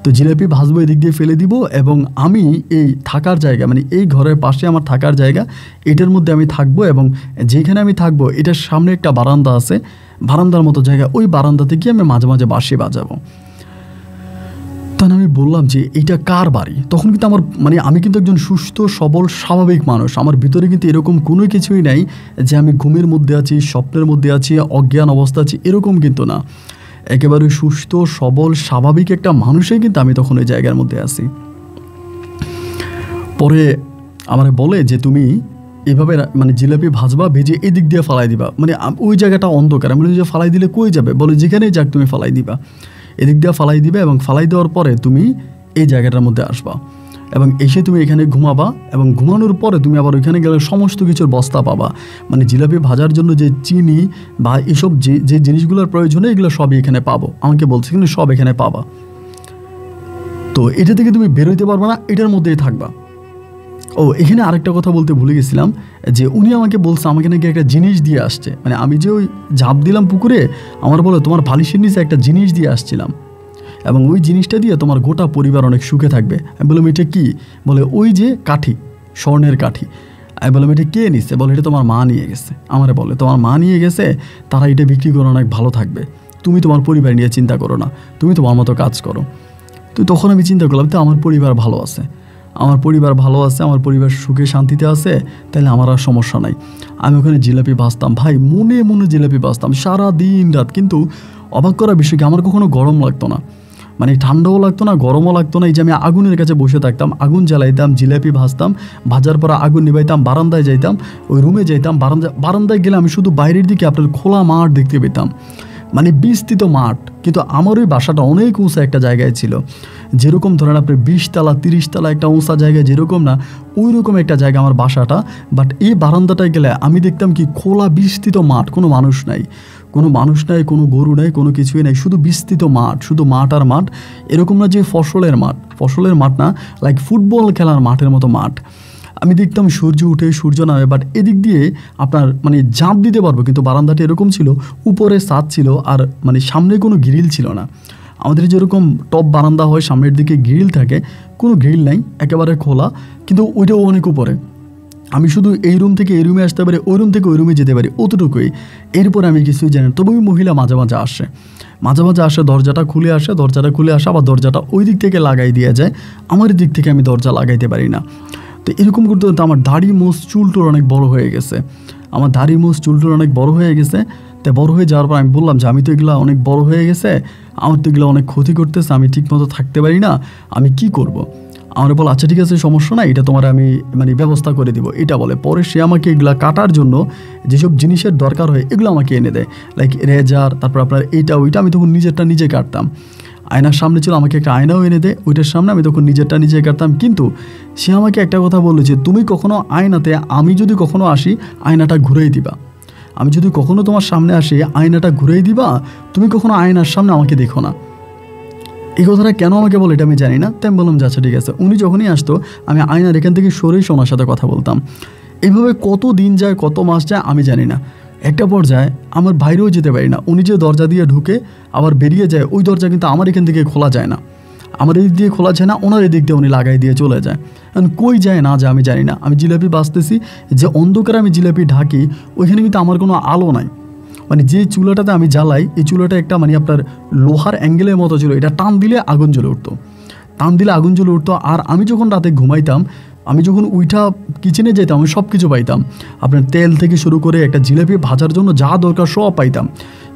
তো জিলাপি ভাজবো, এদিক দিয়ে ফেলে দিব এবং আমি এই থাকার জায়গা, মানে এই ঘরের পাশে আমার থাকার জায়গা, এটার মধ্যে আমি থাকবো এবং যেখানে আমি থাকবো এটার সামনে একটা বারান্দা আছে, বারান্দার মতো জায়গা, ওই বারান্দাতে গিয়ে আমি মাঝে মাঝে বাঁশি বাজাবো। তখন আমি বললাম যে এইটা কার বাড়ি? তখন কিন্তু আমি কিন্তু একজন সুস্থ সবল স্বাভাবিক মানুষ, আমার ভিতরে কিন্তু এরকম কোনো কিছুই নাই যে আমি ঘুমের মধ্যে আছি, স্বপ্নের মধ্যে আছি, অজ্ঞান অবস্থা আছি, এরকম কিন্তু না। একেবারে সুস্থ সবল স্বাভাবিক একটা মানুষই কিন্তু আমি তখন ওই জায়গার মধ্যে আছি। পরে আমার বলে যে তুমি এভাবে মানে জিলাপি ভাজবা, ভেজে এই দিক দিয়ে ফালাই দিবা, মানে ওই জায়গাটা অন্ধকার। আমি বলি যে ফালাই দিলে কই যাবে? বলে যেখানেই যাক তুমি ফালাই দিবা, এদিক দিয়ে ফালাই দিবে এবং ফালাই দেওয়ার পরে তুমি এই জায়গাটার মধ্যে আসবা এবং এসে তুমি এখানে ঘুমাবা এবং ঘুমানোর পরে তুমি আবার ওইখানে গেলে সমস্ত কিছুর বস্তা পাবা, মানে জিলাপি ভাজার জন্য যে চিনি বা এসব যে জিনিসগুলোর প্রয়োজনে এগুলো সবই এখানে পাবো। আমাকে বলছে কিন্তু সব এখানে পাবা, তো এটা থেকে তুমি বেরোতে পারবে না, এটার মধ্যেই থাকবা। এখানে আরেকটা কথা বলতে ভুলে গেছিলাম যে উনি আমাকে বলছে আমাকে নাকি একটা জিনিস দিয়ে আসছে, মানে আমি যে ওই ঝাঁপ দিলাম পুকুরে, আমার বলে তোমার বালিশের নিচে একটা জিনিস দিয়ে আসছিলাম এবং ওই জিনিসটা দিয়ে তোমার গোটা পরিবার অনেক সুখে থাকবে। আমি বললাম এটা কি? বলে ওই যে কাঠি, স্বর্ণের কাঠি। আমি বললাম এটা কে নিচ্ছে? বলে এটা তোমার মা নিয়ে গেছে। আমারে বলে তোমার মা নিয়ে গেছে, তারা এটা বিক্রি করে অনেক ভালো থাকবে, তুমি তোমার পরিবার নিয়ে চিন্তা করো না, তুমি তোমার মতো কাজ করো। তো তখন আমি চিন্তা করলাম তো আমার পরিবার ভালো আছে, আমার পরিবার সুখে শান্তিতে আছে, তাহলে আমার আর সমস্যা নাই। আমি ওখানে জিলাপি ভাজতাম, ভাই মনে মনে জিলাপি ভাজতাম সারা দিন রাত। কিন্তু অবাক করা বিষয় কি আমার কখনো গরম লাগতো না, মানে ঠান্ডাও লাগতো না, গরমও লাগতো না। এই যে আমি আগুনের কাছে বসে থাকতাম, আগুন জ্বালাইতাম, জিলাপি ভাজতাম, ভাজার পর আগুন নিবাইতাম, বারান্দায় যাইতাম, ওই রুমে যাইতাম, বারান্দায় গেলে আমি শুধু বাইরের দিকে আপনার খোলা মাঠ দেখতে পেতাম, মানে বিস্তৃত মাঠ। কিন্তু আমার ওই বাসাটা অনেক উঁচা একটা জায়গায় ছিল, যেরকম ধরেন আপনি 20 তলা 30 তলা একটা উঁচা জায়গায় যেরকম না, ওই রকম একটা জায়গা আমার বাসাটা। বাট এই বারান্দাটায় গেলে আমি দেখতাম কি খোলা বিস্তৃত মাঠ, কোনো মানুষ নাই, কোনো মানুষ নাই, কোনো গরু নাই, কোনো কিছুই নাই, শুধু বিস্তৃত মাঠ, শুধু মাঠ আর মাঠ। এরকম না যে ফসলের মাঠ না, লাইক ফুটবল খেলার মাঠের মতো মাঠ। আমি দেখতাম সূর্য উঠে সূর্য নামে, বাট এদিক দিয়ে আপনার মানে ঝাঁপ দিতে পারবো, কিন্তু বারান্দাটা এরকম ছিল, উপরে ছাদ ছিল আর মানে সামনে কোনো গ্রিল ছিল না। আমাদের যেরকম টপ বারান্দা হয় সামনের দিকে গ্রিল থাকে, কোনো গ্রিল নাই, একেবারে খোলা, কিন্তু ওইটাও অনেক উপরে। আমি শুধু এই রুম থেকে এই রুমে আসতে পারি, ওই রুম থেকে ওই রুমে যেতে পারি, অতটুকুই। এরপরে আমি কিছুই জানি না। তবে ওই মহিলা মাঝে মাঝে আসে, দরজাটা খুলে আসে, আবার দরজাটা ওই দিক থেকে লাগাই দিয়ে যায়, আমার দিক থেকে আমি দরজা লাগাইতে পারি না। তো এরকম করতে করতে আমার দাড়ি মোষ চুলটুর অনেক বড় হয়ে গেছে। তাই বড় হয়ে যাওয়ার পর আমি বললাম যে আমি তো এগুলো অনেক বড় হয়ে গেছে, আমার তো এগুলো অনেক ক্ষতি করতেছে, আমি ঠিকমতো থাকতে পারি না, আমি কি করব। আমার বল আচ্ছা ঠিক আছে, সমস্যা নাই, এটা তোমার আমি মানে ব্যবস্থা করে দিব, এটা বলে। পরে সে আমাকে এগুলা কাটার জন্য যেসব জিনিসের দরকার হয় এগুলো আমাকে এনে দেয়, লাইক রেজার, তারপর আপনার এইটা ওইটা। আমি তখন নিজেরটা নিজে কাটতাম, আয়নার সামনে ছিল, আমাকে একটা আয়নাও এনে দেয়, ওইটার সামনে আমি তখন নিজেরটা নিজে কাটতাম। কিন্তু সে আমাকে একটা কথা বললো যে তুমি কখনো আয়নাতে, আমি যদি কখনো আসি আয়নাটা ঘুরেই দিবা, আমি যদি কখনো তোমার সামনে আসি আয়নাটা ঘুরেই দিবা, তুমি কখনো আয়নার সামনে আমাকে দেখো না। এই কথাটা কেন আমাকে বলে এটা আমি জানি না। তাই আমি বললাম যে আচ্ছা ঠিক আছে। উনি যখনই আসতো আমি আয়নার এখান থেকে সরেই ওনার সাথে কথা বলতাম। এইভাবে কত দিন যায়, কত মাস যায় আমি জানি না। একটা পর্যায়ে আমার বাইরেও যেতে পারি না, উনি যে দরজা দিয়ে ঢুকে আবার বেরিয়ে যায়, ওই দরজা কিন্তু আমার এখান থেকে খোলা যায় না, আমার এদিক দিয়ে খোলা যায় না, ওনার এদিক দিয়ে উনি লাগাই দিয়ে চলে যায়। কারণ কই যায় না যায় আমি জানি না। আমি জিলাপি বাঁচতেছি, যে অন্ধকারে আমি জিলাপি ঢাকি ওইখানে কিন্তু আমার কোনো আলো নাই। মানে যে চুলাটাতে আমি জ্বালাই, এই চুলাটা একটা মানে আপনার লোহার অ্যাঙ্গেলের মতো ছিল, এটা টান দিলে আগুন জ্বলে উঠতো। আর আমি যখন রাতে ঘুমাইতাম, আমি যখন উইঠা কিচেনে যেতাম, আমি সব কিছু পাইতাম, আপনার তেল থেকে শুরু করে একটা জিলাপি ভাজার জন্য যা দরকার সব পাইতাম,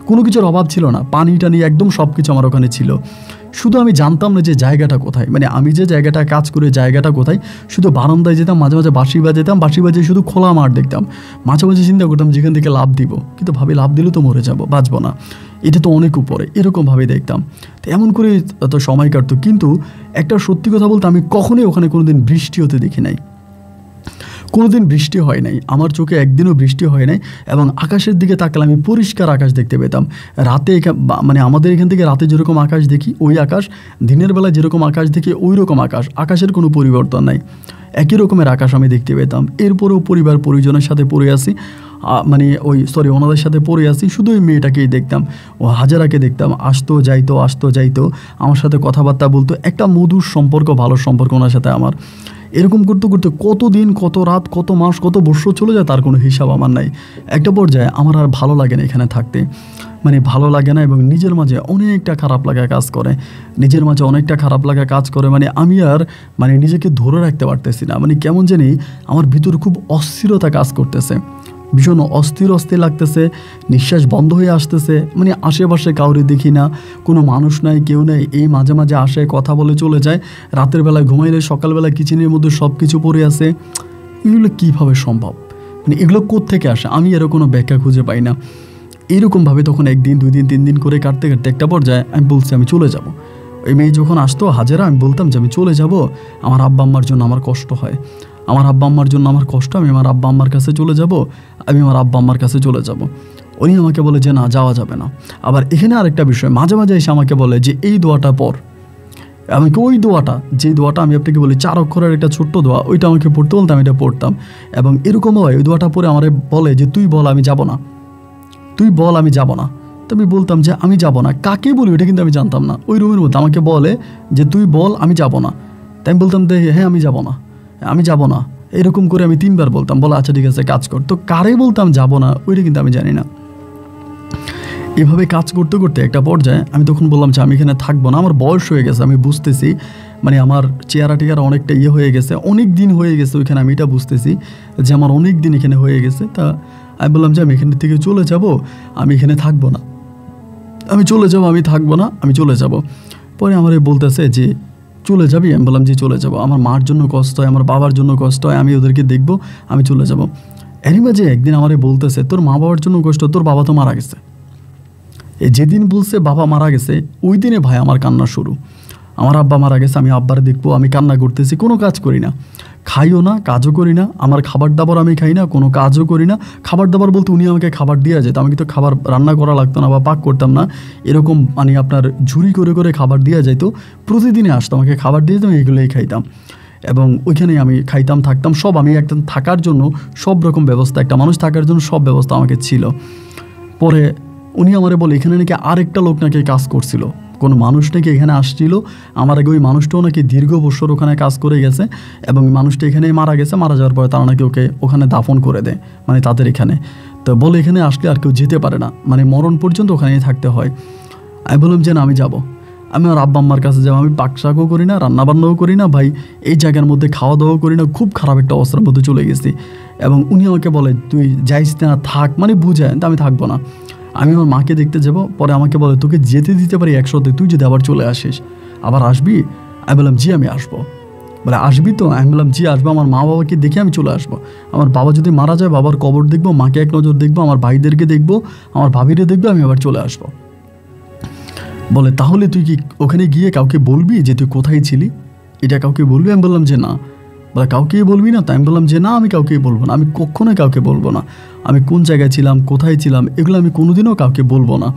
কোনো কিছুর অভাব ছিল না, পানি টানি একদম সব কিছু আমার ওখানে ছিল। শুধু আমি জানতাম না যে জায়গাটা কোথায়, মানে আমি যে জায়গাটা কাজ করে জায়গাটা কোথায়। শুধু বারান্দায় যেতাম, মাঝে মাঝে বাঁশি বাজিয়ে শুধু খোলা মাঠ দেখতাম, মাঝে মাঝে চিন্তা করতাম যেখান থেকে লাভ দিব, কিন্তু ভাবি লাভ দিলে তো মরে যাবো, বাঁচবো না, এটা তো অনেক উপরে, এরকমভাবে দেখতাম। তো এমন করে তো সময় কাটতো। কিন্তু একটা সত্যি কথা বলতে, আমি কখনোই ওখানে কোনোদিন বৃষ্টি হতে দেখি নাই, কোনোদিন বৃষ্টি হয় নাই, আমার চোখে একদিনও বৃষ্টি হয় নাই। এবং আকাশের দিকে তাকালে আমি পরিষ্কার আকাশ দেখতে পেতাম। রাতে মানে আমাদের এখান থেকে রাতে যেরকম আকাশ দেখি ওই আকাশ, দিনের বেলা যেরকম আকাশ দেখি ওই রকম আকাশের কোনো পরিবর্তন নাই, একই রকমের আকাশ আমি দেখতে পেতাম। এরপরেও পরিবার পরিজনের সাথে পড়ে আসি, মানে ওনাদের সাথে পড়ে আসি, শুধু ওই মেয়েটাকেই দেখতাম, ও হাজারাকে দেখতাম, আসতো যাইতো, আমার সাথে কথাবার্তা বলতো, একটা মধুর সম্পর্ক, ভালো সম্পর্ক ওনার সাথে আমার। এরকম করতে করতে কত দিন, কত রাত, কত মাস, কত বছর চলে যায় তার কোনো হিসাব আমার নাই। একটা পর্যায়ে আমার আর ভালো লাগে না এখানে থাকতে, মানে ভালো লাগে না, এবং নিজের মাঝে অনেকটা খারাপ লাগা কাজ করে, মানে আমি আর মানে নিজেকে ধরে রাখতে পারতেছি না, মানে কেমন জানি আমার ভিতরে খুব অস্থিরতা কাজ করতেছে, ভীষণ অস্থির লাগতেছে, নিঃশ্বাস বন্ধ হয়ে আসতেছে, মানে আশেপাশে কাউরে দেখি না, কোনো মানুষ নাই, কেউ নেই। এই মাঝে মাঝে আসে, কথা বলে চলে যায়, রাতের বেলায় ঘুমাইলে সকালবেলা কিচেনের মধ্যে সব কিছু পড়ে আছে। এগুলো কীভাবে সম্ভব, মানে এগুলো কোত্থেকে আসে, আমি এর কোনো ব্যাখ্যা খুঁজে পাই না। এইরকমভাবে তখন 1 দিন 2 দিন 3 দিন করে কাটতে একটা পর্যায়ে আমি বলছি আমি চলে যাব। ওই মেয়ে যখন আসতো হাজারা, আমি বলতাম যে আমি চলে যাব, আমার আব্বা আম্মার জন্য আমার কষ্ট হয়, আমি আমার আব্বা আম্মার কাছে চলে যাব। উনি আমাকে বলে যে না, যাওয়া যাবে না। আবার এখানে আরেকটা বিষয়, মাঝে মাঝে এসে আমাকে বলে যে এই দোয়াটা পড়। আমাকে ওই দোয়াটা, যে দোয়াটা আমি আপনাকে বলি 4 অক্ষরের একটা ছোট্ট দোয়া, ওইটা আমাকে পড়তে বলতাম, আমি এটা পড়তাম। এবং এরকম হয়, ওই দোয়াটা পড়ে আমার বলে যে তুই বল আমি যাব না। তো আমি বলতাম যে আমি যাব না, কাকে বলি ওইটা কিন্তু আমি জানতাম না। ওই রুমের মধ্যে আমাকে বলে যে তুই বল আমি যাব না। তাই আমি বলতাম হ্যাঁ আমি যাব না, এরকম করে আমি 3 বার বলতাম। বলে আচ্ছা ঠিক আছে কাজ কর। তো কারে বলতাম যাব না ওইটা কিন্তু আমি জানি না। এভাবে কাজ করতে করতে একটা পর্যায়ে আমি তখন বললাম যে আমি এখানে থাকবো না, আমার বয়স হয়ে গেছে, আমি বুঝতেছি, মানে আমার চেহারা অনেকটা হয়ে গেছে, অনেক দিন হয়ে গেছে ওইখানে, আমি এটা বুঝতেছি যে আমার অনেক দিন এখানে হয়ে গেছে। তা আমি বললাম যে আমি এখান থেকে চলে যাব, আমি এখানে থাকবো না, আমি চলে যাব। পরে আমার বলতেছে যে চলে যাবি? আমি বললাম যে চলে যাব, আমার মার জন্য কষ্ট হয়, আমার বাবার জন্য কষ্ট হয়, আমি ওদেরকে দেখবো, আমি চলে যাব। এরই মাঝে একদিন আমার বলতেছে তোর মা বাবার জন্য কষ্ট, তোর বাবা তো মারা গেছে। যেদিন বলছে বাবা মারা গেছে ওই দিনে ভাই আমার কান্না শুরু। আমার আব্বা মারা গেছে, আমি আব্বারে দেখবো, আমি কান্না করতেছি, কোনো কাজ করি না, খাইও না, কাজও করি না, আমার খাবার দাবার আমি খাই না, কোনো কাজও করি না। খাবার দাবার বলতে উনি আমাকে খাবার দিয়ে যেত, আমি কিন্তু খাবার রান্না করা লাগতো না বা পাক করতাম না, এরকম মানে আপনার ঝুরি করে করে খাবার দেওয়া যাইতো, প্রতিদিনই আসতো আমাকে খাবার দিয়ে যেত, আমি এগুলোই খাইতাম এবং ওইখানেই আমি খাইতাম থাকতাম সব। আমি একদম থাকার জন্য সব রকম ব্যবস্থা, একটা মানুষ থাকার জন্য সব ব্যবস্থা আমাকে ছিল। পরে উনি আমারে বলে এখানে নাকি আরেকটা লোক নাকি কাজ করছিল, কোনো মানুষ নাকি এখানে আসছিল আমার আগে, ওই মানুষটাও নাকি দীর্ঘ বছর ওখানে কাজ করে গেছে এবং মানুষটা এখানেই মারা গেছে, মারা যাওয়ার পরে তারা নাকি ওকে ওখানে দাফন করে দেয়, মানে তাদের এখানে। তো বলে এখানে আসলে আর কেউ যেতে পারে না, মানে মরণ পর্যন্ত ওখানেই থাকতে হয়। আমি বললাম যে না, আমি যাব, আমি আমার আব্বা আম্মার কাছে যাবো, আমি পাকশাকও করি না, রান্নাবান্নাও করি না ভাই, এই জায়গার মধ্যে খাওয়া দাওয়াও করি না, খুব খারাপ একটা অবস্থার মধ্যে চলে গেছি। এবং উনি আমাকে বলে তুই যাইস না, থাক, মানে বুঝায় তো আমি থাকবো না। আমি আমার মাকে দেখতে যাব, পরে আমাকে বলে তোকে যেতে দিতে পারি একসাথে, তুই যদি আবার চলে আসিস, আবার আসবি? আমি বললাম জি আমি আসবো। বলে আসবি তো? আমি বললাম জি আসবো, আমার মা বাবাকে দেখে আমি চলে আসবো। আমার বাবা যদি মারা যায় বাবার কবর দেখবো, মাকে এক নজর দেখবো, আমার ভাইদেরকে দেখবো, আমার ভাবিরে দেখবো, আমি আবার চলে আসবো। বলে তাহলে তুই কি ওখানে গিয়ে কাউকে বলবি যে তুই কোথায় ছিলি, এটা কাউকে বলবি? আমি বললাম যে না। বলে কাউকেই বলবি না? তাই আমি বললাম যে না, আমি কাউকেই বলবো না, আমি কখনোই কাউকে বলবো না, আমি কোন জায়গায় ছিলাম, কোথায় ছিলাম, এগুলো আমি কোনোদিনও কাউকে বলবো না।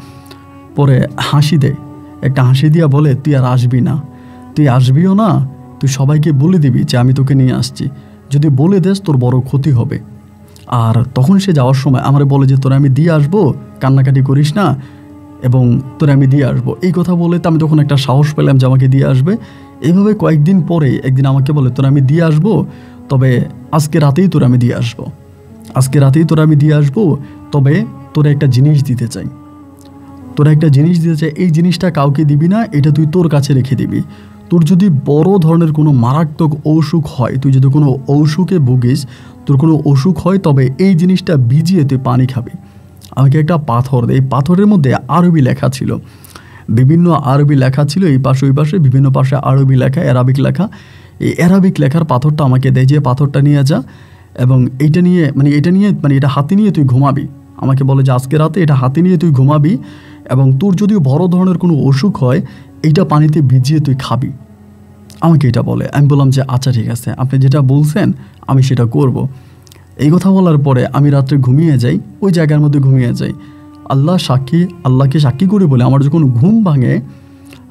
পরে হাসি দেয়, একটা হাসি দিয়া বলে তুই আর আসবি না, তুই আসবিও না, তুই সবাইকে বলে দিবি যে আমি তোকে নিয়ে আসছি, যদি বলে দেস তোর বড় ক্ষতি হবে। আর তখন সে যাওয়ার সময় আমার বলে যে তোরা আমি দিয়ে আসবো, কান্নাকাটি করিস না এবং তোরা আমি দিয়ে আসবো। এই কথা বলে তো আমি তখন একটা সাহস পেলাম যে আমাকে দিয়ে আসবে। এইভাবে কয়েকদিন পরে একদিন আমাকে বলে তোরা আমি দিয়ে আসবো, তবে আজকে রাতেই তোরা আমি দিয়ে আসবো, আজকে রাতেই তোরা আমি দিয়ে আসবো, তবে তোরা একটা জিনিস দিতে চাই, তোরা একটা জিনিস দিতে চাই, এই জিনিসটা কাউকে দিবি না, এটা তুই তোর কাছে রেখে দিবি। তোর যদি বড় ধরনের কোনো মারাত্মক অসুখ হয়, তুই যদি কোনো অসুখে ভুগিস, তোর কোনো অসুখ হয়, তবে এই জিনিসটা ভিজিয়ে তুই পানি খাবি। আমাকে একটা পাথর দেয়, এই পাথরের মধ্যে আরবি লেখা ছিল, বিভিন্ন আরবি লেখা ছিল, এই পাশে ওই পাশে বিভিন্ন পাশে আরবি লেখা, অ্যারাবিক লেখা। এই অ্যারাবিক লেখার পাথরটা আমাকে দেয় যে পাথরটা নিয়ে যা এবং এটা নিয়ে এটা হাতে নিয়ে তুই ঘুমাবি। আমাকে বলে যে আজকে রাতে এটা হাতে নিয়ে তুই ঘুমাবি এবং তোর যদি বড় ধরনের কোনো অসুখ হয় এইটা পানিতে ভিজিয়ে তুই খাবি, আমাকে এটা বলে। আমি বললাম যে আচ্ছা ঠিক আছে, আপনি যেটা বলছেন আমি সেটা করব। এই কথা বলার পরে আমি রাত্রে ঘুমিয়ে যাই, ওই জায়গার মধ্যে ঘুমিয়ে যাই। আল্লাহকে সাক্ষী করে বলে আমার যখন ঘুম ভাঙে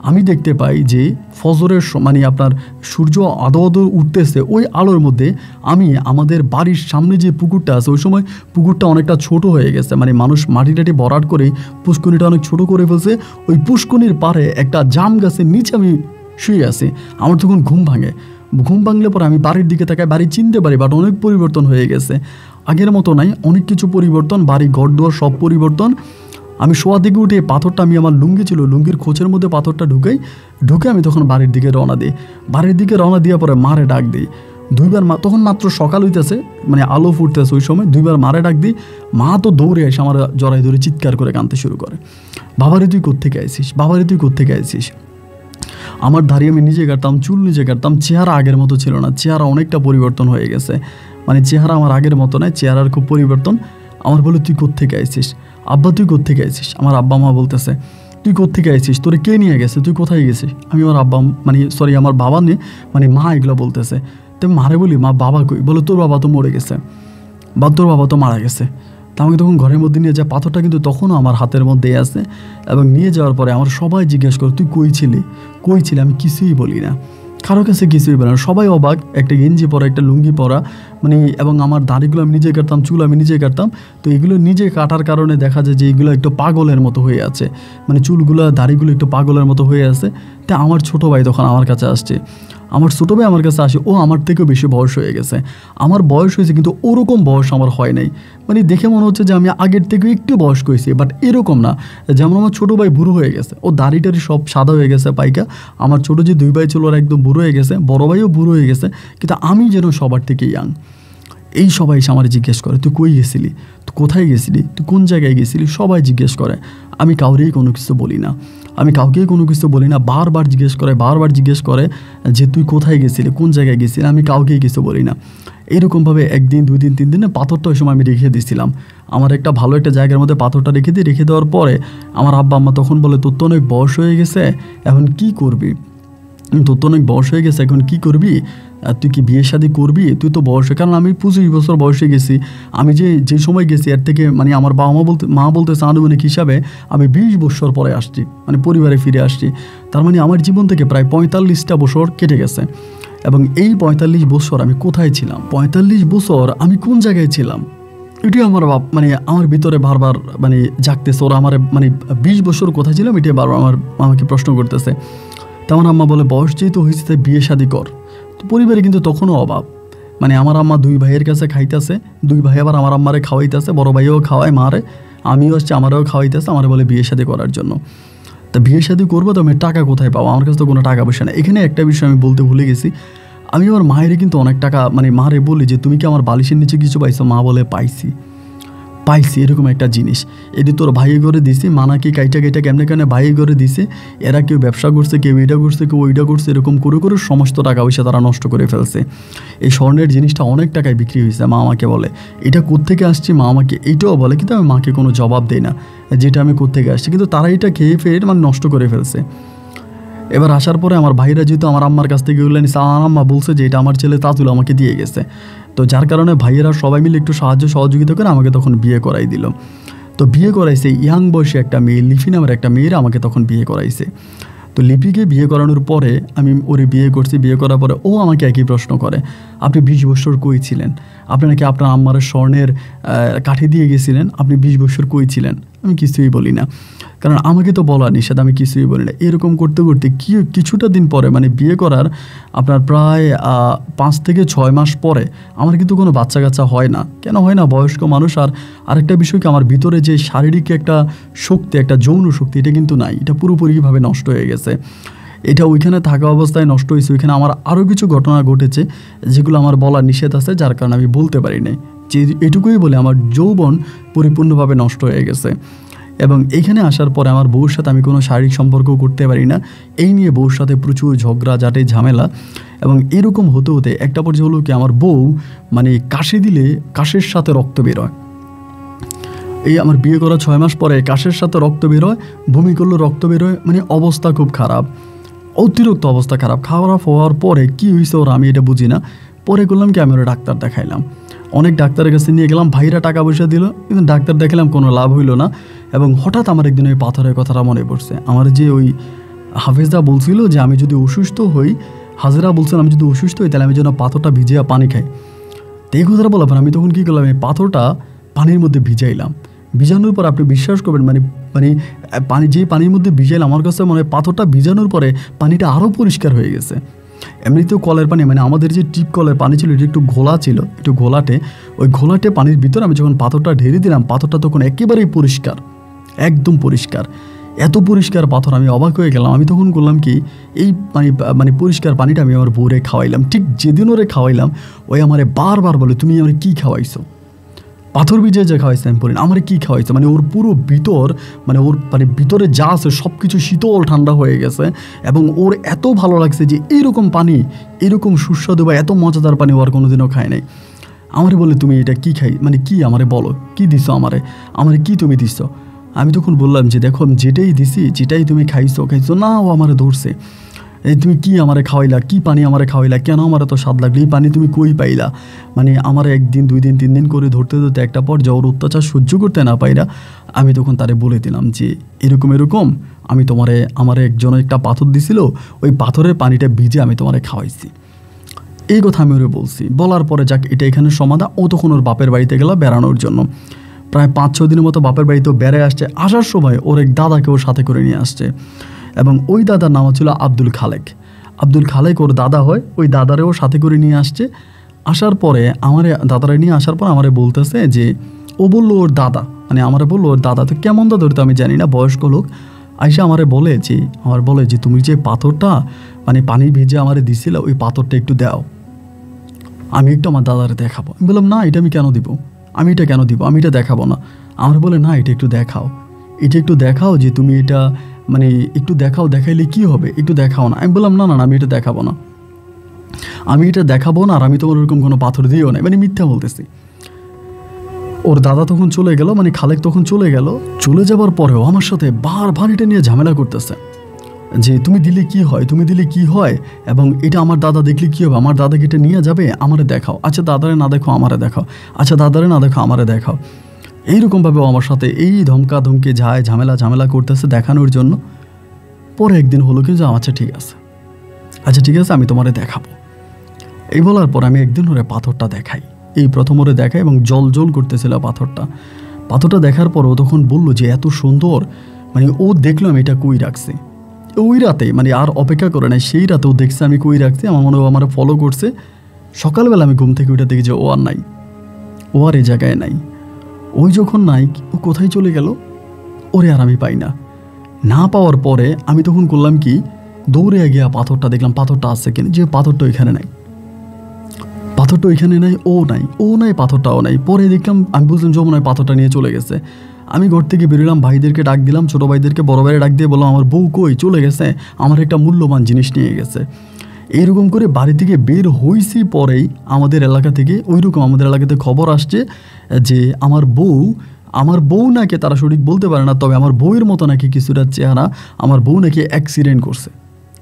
আমি দেখতে পাই যে ফজরের মানে আপনার সূর্য আদো আদো উঠতেছে, ওই আলোর মধ্যে আমি আমাদের বাড়ির সামনে যে পুকুরটা আছে, ওই সময় পুকুরটা অনেকটা ছোট হয়ে গেছে, মানে মানুষ মাটি টাটি ভরাট করে পুষ্করিণীটা অনেক ছোট করে ফেলছে, ওই পুষ্করিণীর পাড়ে একটা জাম গাছের নিচে আমি শুয়ে আছি। আমার তখন ঘুম ভাঙে, ঘুম ভাঙলে পরে আমি বাড়ির দিকে তাকাই, বাড়ি চিনতে পারি, বাট অনেক পরিবর্তন হয়ে গেছে, আগের মতো নাই, অনেক কিছু পরিবর্তন, বাড়ি ঘর দুয়ার সব পরিবর্তন। আমি শোয়া দিকে উঠে পাথরটা, আমি আমার লুঙ্গি ছিল, লুঙ্গির খোঁচের মধ্যে পাথরটা ঢুকে আমি তখন বাড়ির দিকে রওনা দিই। বাড়ির দিকে রওনা দেওয়ার পরে মারে ডাক দিই দুইবার, তখন মাত্র সকাল হইতেছে, মানে আলো ফুটতেছে, ওই সময় দুইবার মারে ডাক দিই। মা তো দৌড়ে এসে আমার জড়াই ধরে চিৎকার করে কাঁদতে শুরু করে, বাবারে তুই কোত্থেকে আইছিস, বাবারে তুই কোত্থেকে আইছিস। আমার দাড়ি আমি নিজে কাটতাম, চুল নিজে কাটতাম, চেহারা আগের মতো ছিল না, চেহারা অনেকটা পরিবর্তন হয়ে গেছে, মানে চেহারা আমার আগের মতো নয়, চেহারার খুব পরিবর্তন। আমার বলে তুই কোত্থেকে আইছিস, আব্বা তুই কোত্থেকে আইছিস। আমার আব্বা মা বলতেছে তুই কোত্থেকে আইছিস, তোরে কে নিয়ে গেছে, তুই কোথায় গেছিস। আমি আমার আব্বা আমার বাবা নিয়ে মা এগুলো বলতেছে। তো মারে বলি মা বাবা কই, বলে তোর বাবা তো মরে গেছে, বা তোর বাবা তো মারা গেছে। তা আমাকে তখন ঘরের মধ্যে নিয়ে যায়, পাথরটা কিন্তু তখনও আমার হাতের মধ্যেই আছে এবং নিয়ে যাওয়ার পরে আমার সবাই জিজ্ঞেস করে তুই কই ছিলি। আমি কিছুই বলি না, কারো কাছে কিছুই বলে না, সবাই অবাক, একটা গেঞ্জি পরা, একটা লুঙ্গি পরা, এবং আমার দাড়িগুলো আমি নিজে কাটতাম, চুল আমি নিজে কাটতাম। তো এগুলো নিজে কাটার কারণে দেখা যায় যে এগুলো একটু পাগলের মতো হয়ে আছে, চুলগুলো দাড়িগুলো একটু পাগলের মতো হয়ে আছে। তা আমার ছোটো ভাই তখন আমার কাছে আসছে, আমার ছোটো ভাই আমার কাছে আসে, ও আমার থেকেও বেশি বয়স হয়ে গেছে, আমার বয়স হয়েছে কিন্তু ওরকম বয়স আমার হয় নাই, দেখে মনে হচ্ছে যে আমি আগের থেকে একটু বয়স্ক হয়েছি, বাট এরকম না। যেমন আমার ছোটো ভাই বুড়ো হয়ে গেছে, ও দাড়িটারি সব সাদা হয়ে গেছে পাইকা, আমার ছোটো যে দুই ভাই ছিল ওরা একদম বুড়ো হয়ে গেছে, বড় ভাইও বুড়ো হয়ে গেছে, কিন্তু আমি যেন সবার থেকে ইয়াং। এই সবাই এসে আমার জিজ্ঞেস করে তুই কই গেছিলি, তুই কোথায় গেছিলি, তুই কোন জায়গায় গেছিলি, সবাই জিজ্ঞেস করে। আমি কাউরেই কোনো কিছু বলি না, আমি কাউকেই কোনো কিছু বলি না, বারবার জিজ্ঞেস করে যে তুই কোথায় গেছিলি, কোন জায়গায় গেছিলি, আমি কাউকেই কিছু বলি না। এরকমভাবে একদিন, 2 দিন, 3 দিনে পাথরটা ওই সময় আমি রেখে দিয়েছিলাম, আমার একটা ভালো একটা জায়গার মধ্যে পাথরটা রেখে দেওয়ার পরে আমার আব্বা আম্মা তখন বলে তোর তো অনেক বয়স হয়ে গেছে, এখন কি করবি, তোর তো অনেক বয়স হয়ে গেছে, এখন কি করবি, তুই কি বিয়ে শাদী করবি, তুই তো বয়স, কারণ আমি 25 বছর বয়সে গেছি, আমি যে সময় গেছি এর থেকে মানে আমার বাবা মা বলতেছে আনুমানিক হিসাবে আমি 20 বছর পরে আসছি, মানে পরিবারে ফিরে আসছি। তার মানে আমার জীবন থেকে প্রায় 45টা বছর কেটে গেছে। এবং এই 45 বছর আমি কোথায় ছিলাম, 45 বছর আমি কোন জায়গায় ছিলাম, এটাই আমার মানে আমার ভিতরে বারবার মানে জাগতেছে। ওরা আমার মানে 20 বছর কোথায় ছিলাম এটাই বারবার আমাকে প্রশ্ন করতেছে। তেমন আম্মা বলে বয়স যেহেতু হয়েছে তাই বিয়ে শাদী কর। তো পরিবারে কিন্তু তখনও অভাব, মানে আমার আম্মা 2 ভাইয়ের কাছে খাইতেছে, 2 ভাই আবার আমার আম্মারে খাওয়াইতেছে, বড় ভাইও খাওয়ায় মারে, আমিও হচ্ছে আমারও খাওয়াইতেছে, আমার বলে বিয়ে শাদী করার জন্য। তা বিয়ে শাদী করবো তো আমি টাকা কোথায় পাবো, আমার কাছে তো কোনো টাকা পয়সা নেই। এখানে একটা বিষয় আমি বলতে ভুলে গেছি, আমি আমার মায়েরই কিন্তু অনেক টাকা, মানে মারে বলি যে তুমি কি আমার বালিশের নিচে কিছু পাইছো, মা বলে পাইছি এরকম একটা জিনিস, এটি তোর ভাইয়ে ঘরে দিছি, মানাকি কাইটা কেমনে ভাইয়ে ঘরে দিছে, এরা কেউ ব্যবসা করছে, কেউ এটা করছে, কেউ ওইটা করছে, এরকম করে সমস্ত টাকা পয়সা তারা নষ্ট করে ফেলছে। এই স্বর্ণের জিনিসটা অনেক টাকায় বিক্রি হয়েছে। মা আমাকে বলে এটা কোত্থেকে আসছে, মা আমাকে এইটাও বলে, কিন্তু আমি মাকে কোনো জবাব দেই না যেটা আমি কোত্থেকে আসছি, কিন্তু তারা এটা খেয়ে ফের মানে নষ্ট করে ফেলছে। এবার আসার পরে আমার ভাইরা যেহেতু আমার আম্মার কাছ থেকে এগুলো নিছে, আমার আম্মা বলছে যে এটা আমার ছেলে তাজুল আমাকে দিয়ে গেছে, তো যার কারণে ভাইয়েরা সবাই মিলে একটু সহযোগিতা করে আমাকে তখন বিয়ে করাই দিল। তো বিয়ে করাইছে ইয়াং বয়সী একটা মেয়ে, লিপি নামের একটা মেয়েরা আমাকে তখন বিয়ে করাইছে। তো লিপিকে বিয়ে করানোর পরে আমি ওরে বিয়ে করছি, বিয়ে করার পরে ও আমাকে একই প্রশ্ন করে, আপনি 20 বছর কই ছিলেন, আপনি নাকি আপনার আম্মার স্বর্ণের কাঠি দিয়ে গেছিলেন, আপনি 20 বছর কই ছিলেন। আমি কিছুই বলি না, কারণ আমাকে তো বলা নিষেধ, আমি কিছুই বলি না। এরকম করতে করতে কিছুটা দিন পরে, মানে বিয়ে করার আপনার প্রায় 5 থেকে 6 মাস পরে আমার কিন্তু কোনো বাচ্চা কাচ্চা হয় না। কেন হয় না, বয়স্ক মানুষ। আর আরেকটা বিষয় কি, আমার ভিতরে যে শারীরিক একটা শক্তি, একটা যৌন শক্তি, এটা কিন্তু নাই, এটা পুরোপুরিভাবে নষ্ট হয়ে গেছে। এটা ওইখানে থাকা অবস্থায় নষ্ট হয়েছে। ওইখানে আমার আরও কিছু ঘটনা ঘটেছে যেগুলো আমার বলার নিষেধ আছে, যার কারণে আমি বলতে পারি নাই। যে এটুকুই বলে আমার যৌবন পরিপূর্ণভাবে নষ্ট হয়ে গেছে। এবং এইখানে আসার পরে আমার বউর সাথে আমি কোনো শারীরিক সম্পর্কও করতে পারি না। এই নিয়ে বউর সাথে প্রচুর ঝগড়া ঝাঁটে ঝামেলা। এবং এরকম হতে হতে একটা পর্যায়ে হলো কি, আমার বউ মানে কাশি দিলে কাশের সাথে রক্ত বেরোয়। এই আমার বিয়ে করা 6 মাস পরে কাশের সাথে রক্ত বেরোয়, বমি করলে রক্ত বেরোয়, মানে অবস্থা খুব খারাপ, অতিরিক্ত অবস্থা খারাপ। খারাপ হওয়ার পরে কী হয়েছে ওরা, আমি এটা বুঝি না। পরে করলাম কি, আমি ওরা ডাক্তার দেখাইলাম, অনেক ডাক্তারের কাছে নিয়ে গেলাম, ভাইরা টাকা পয়সা দিল, কিন্তু ডাক্তার দেখালাম কোনো লাভ হইল না। এবং হঠাৎ আমার একদিন ওই পাথরের কথাটা মনে পড়ছে। আমার যে ওই হাফেজরা বলছিল যে আমি যদি অসুস্থ হই, হাজেরা বলছেন আমি যদি অসুস্থ হই তাহলে আমি যেন পাথরটা ভিজিয়ে পানি খাই। তো এই কথাটা বলার পর আমি তখন কী করলাম, এই পাথরটা পানির মধ্যে ভিজাইলাম। ভিজানোর পর আপনি বিশ্বাস করবেন, মানে মানে পানির মধ্যে ভিজাইলাম, আমার কাছে মনে হয় পাথরটা ভিজানোর পরে পানিটা আরও পরিষ্কার হয়ে গেছে। এমনিতেও কলের পানি, মানে আমাদের যে টিপ কলের পানি ছিল এটা একটু ঘোলা ছিল, একটু ঘোলাটে। ওই ঘোলাটে পানির ভিতরে আমি যখন পাথরটা ঢেলে দিলাম, পাথরটা তখন একেবারেই পরিষ্কার, একদম পরিষ্কার। এত পরিষ্কার পাথর, আমি অবাক হয়ে গেলাম। আমি তখন করলাম কি, এই মানে পরিষ্কার পানিটা আমি আমার বউরে খাওয়াইলাম। ঠিক যেদিন ওরে খাওয়াইলাম, ওই আমারে বারবার বলে তুমি আমার কী খাওয়াইছো, পাথর ভিজে যে খাওয়াইছে। আমি বলি আমার কী খাওয়াইছে, মানে ওর পুরো ভিতর, মানে ওর মানে ভিতরে যা আছে সব কিছু শীতল ঠান্ডা হয়ে গেছে। এবং ওর এত ভালো লাগছে যে এইরকম পানি, এরকম সুস্বাদু বা এত মজাদার পানি ওর কোনোদিনও খায় নাই। আমারে বলে তুমি এটা কী খাই, মানে কি আমারে বলো কী দিছো, আমারে কি তুমি দিছো। আমি তখন বললাম যে দেখো যেটাই দিছি, যেটাই তুমি খাইছো না, ও আমারে ধরছে, এই তুমি কি আমারে খাওয়াইলা, কি পানি আমারে খাওয়াইলা, কেন আমার এত স্বাদ লাগলো, এই পানি তুমি কই পাইলা। মানে আমার 1 দিন 2 দিন 3 দিন করে ধরতে ধরতে একটা পর ওর অত্যাচার সহ্য করতে না পাইরা আমি তখন তারে বলে দিলাম যে এরকম আমি আমার একজন একটা পাথর দিছিল, ওই পাথরের পানিটা ভিজে আমি তোমারে খাওয়াইছি। এই কথা আমি ওরে বলছি। বলার পরে যাক এটা এখানে সমাধান। ও তখন ওর বাপের বাড়িতে গেল বেড়ানোর জন্য। প্রায় 5-6 দিনের মতো বাপের বাড়িতেও বেড়ে আসছে। আসার সময় ওর এক দাদাকে ওর সাথে করে নিয়ে আসছে। এবং ওই দাদার নাম ছিল আব্দুল খালেক ওর দাদা হয়। ওই দাদারেও সাথে করে নিয়ে আসছে। আসার পরে আমার দাদারে নিয়ে আসার পর আমারে বলতেছে যে ও বললো ওর দাদা, মানে আমারে বললো ওর দাদা, তো কেমন দাদা তো আমি জানি না, বয়স্ক লোক। আইসা আমারে বলে যে তুমি যে পাথরটা মানে পানি ভিজে আমারে দিছিল, ওই পাথরটা একটু দাও, আমি একটু আমার দাদারে দেখাবো। আমি বললাম না, এটা আমি কেন দিব, আমি এটা দেখাবো না। আমার বলে না, এটা একটু দেখাও যে তুমি এটা মানে একটু দেখাও, দেখাইলে কি হবে, একটু দেখাও না। আমি বললাম না, আমি এটা দেখাবো না, আর আমি তোমার ওরকম কোনো পাথর দিও না, মানে মিথ্যা বলতেছি। ওর দাদা তখন চলে গেল, মানে খালেক তখন চলে গেল। চলে যাবার পরেও আমার সাথে বারবার এটা নিয়ে ঝামেলা করতেছে। যে তুমি দিলে কি হয়, তুমি দিলে কি হয়, এবং এটা আমার দাদা দেখলে কী হবে, আমার দাদাকে এটা নিয়ে যাবে, আমারে দেখাও, আচ্ছা দাদারে না দেখো আমারে দেখাও, আচ্ছা দাদারে না দেখো আমারে দেখাও। এইরকমভাবেও আমার সাথে এই ধমকা ধমকে ঝামেলা করতেছে দেখানোর জন্য। পরে একদিন হলো কি যে আচ্ছা ঠিক আছে আমি তোমারে দেখাবো। এই বলার পর আমি একদিন ওরে পাথরটা দেখাই, এই প্রথম ওরে দেখাই, এবং জল করতেছিল পাথরটা দেখার পর ও তখন বললো যে এত সুন্দর, মানে ও দেখলো আমি এটা কই রাখছি। ওই রাতে মানে আর অপেক্ষা করে নাই, সেই রাতে ও দেখছে আমি কই রাখছি, আমার মনে হয় আমার ফলো করছে। সকালবেলা আমি ঘুম থেকে ওইটা দেখি যে ও আর এই জায়গায় নাই। ওই যখন নাই, ও কোথায় চলে গেল, ওরে আর আমি পাই না পাওয়ার পরে আমি তখন করলাম কি, দৌড়ে গিয়া পাথরটা দেখলাম পাথরটা আছে কিনা, যে পাথরটা ওইখানে নাই, ও নাই পাথরটাও নাই। পরে দেখলাম, আমি বুঝলাম যমুনায় পাথরটা নিয়ে চলে গেছে। আমি ঘর থেকে বেরোলাম, ভাইদেরকে ডাক দিলাম, ছোটো ভাইদেরকে, বড় ভাইয়ের ডাক দিয়ে বললাম আমার বউ কই, চলে গেছে, আমার একটা মূল্যবান জিনিস নিয়ে গেছে। এরকম করে বাড়ি থেকে বের হয়েছি পরেই আমাদের এলাকা থেকে আমাদের এলাকাতে খবর আসছে যে আমার বউ নাকি, তারা সঠিক বলতে পারে না, তবে আমার বউয়ের মতো নাকি কিছুটা চেহারা, আমার বউ নাকি অ্যাক্সিডেন্ট করছে,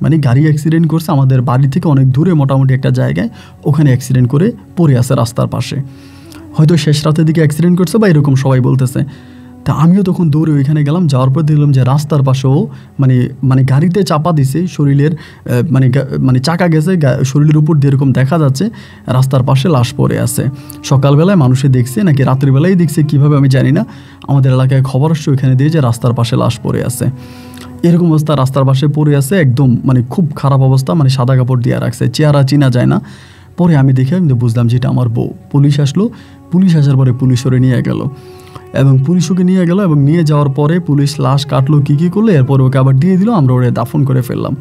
মানে গাড়ি অ্যাক্সিডেন্ট করছে আমাদের বাড়ি থেকে অনেক দূরে মোটামুটি একটা জায়গায়, ওখানে অ্যাক্সিডেন্ট করে পড়ে আছে রাস্তার পাশে, হয়তো শেষ রাতের দিকে অ্যাক্সিডেন্ট করছে বা এরকম সবাই বলতেছে। তা আমিও তখন দৌড়ে ওইখানে গেলাম, যাওয়ার পর দেখলাম যে রাস্তার পাশেও মানে গাড়িতে চাপা দিছে, শরীরের মানে চাকা গেছে, শরীরের উপর দিয়ে এরকম দেখা যাচ্ছে রাস্তার পাশে লাশ পড়ে আছে। সকালবেলায় মানুষে দেখছে নাকি রাত্রিবেলায় দেখছে কীভাবে আমি জানি না, আমাদের এলাকায় খবর আসছে ওইখানে দিয়ে যে রাস্তার পাশে লাশ পড়ে আছে। এরকম অবস্থা রাস্তার পাশে পড়ে আছে, একদম মানে খুব খারাপ অবস্থা, মানে সাদা কাপড় দিয়ে রাখছে, চেহারা চিনা যায় না। পরে আমি দেখে বুঝলাম যে এটা আমার বউ। পুলিশ আসলো, পুলিশ আসার পরে পুলিশ ওরে নিয়ে গেল, এবং পুলিশ ওকে নিয়ে গেল, এবং নিয়ে যাওয়ার পরে পুলিশ লাশ কাটলো, কী করলো, এরপর ওকে আবার দিয়ে দিল, আমরা ওরে দাফন করে ফেললাম।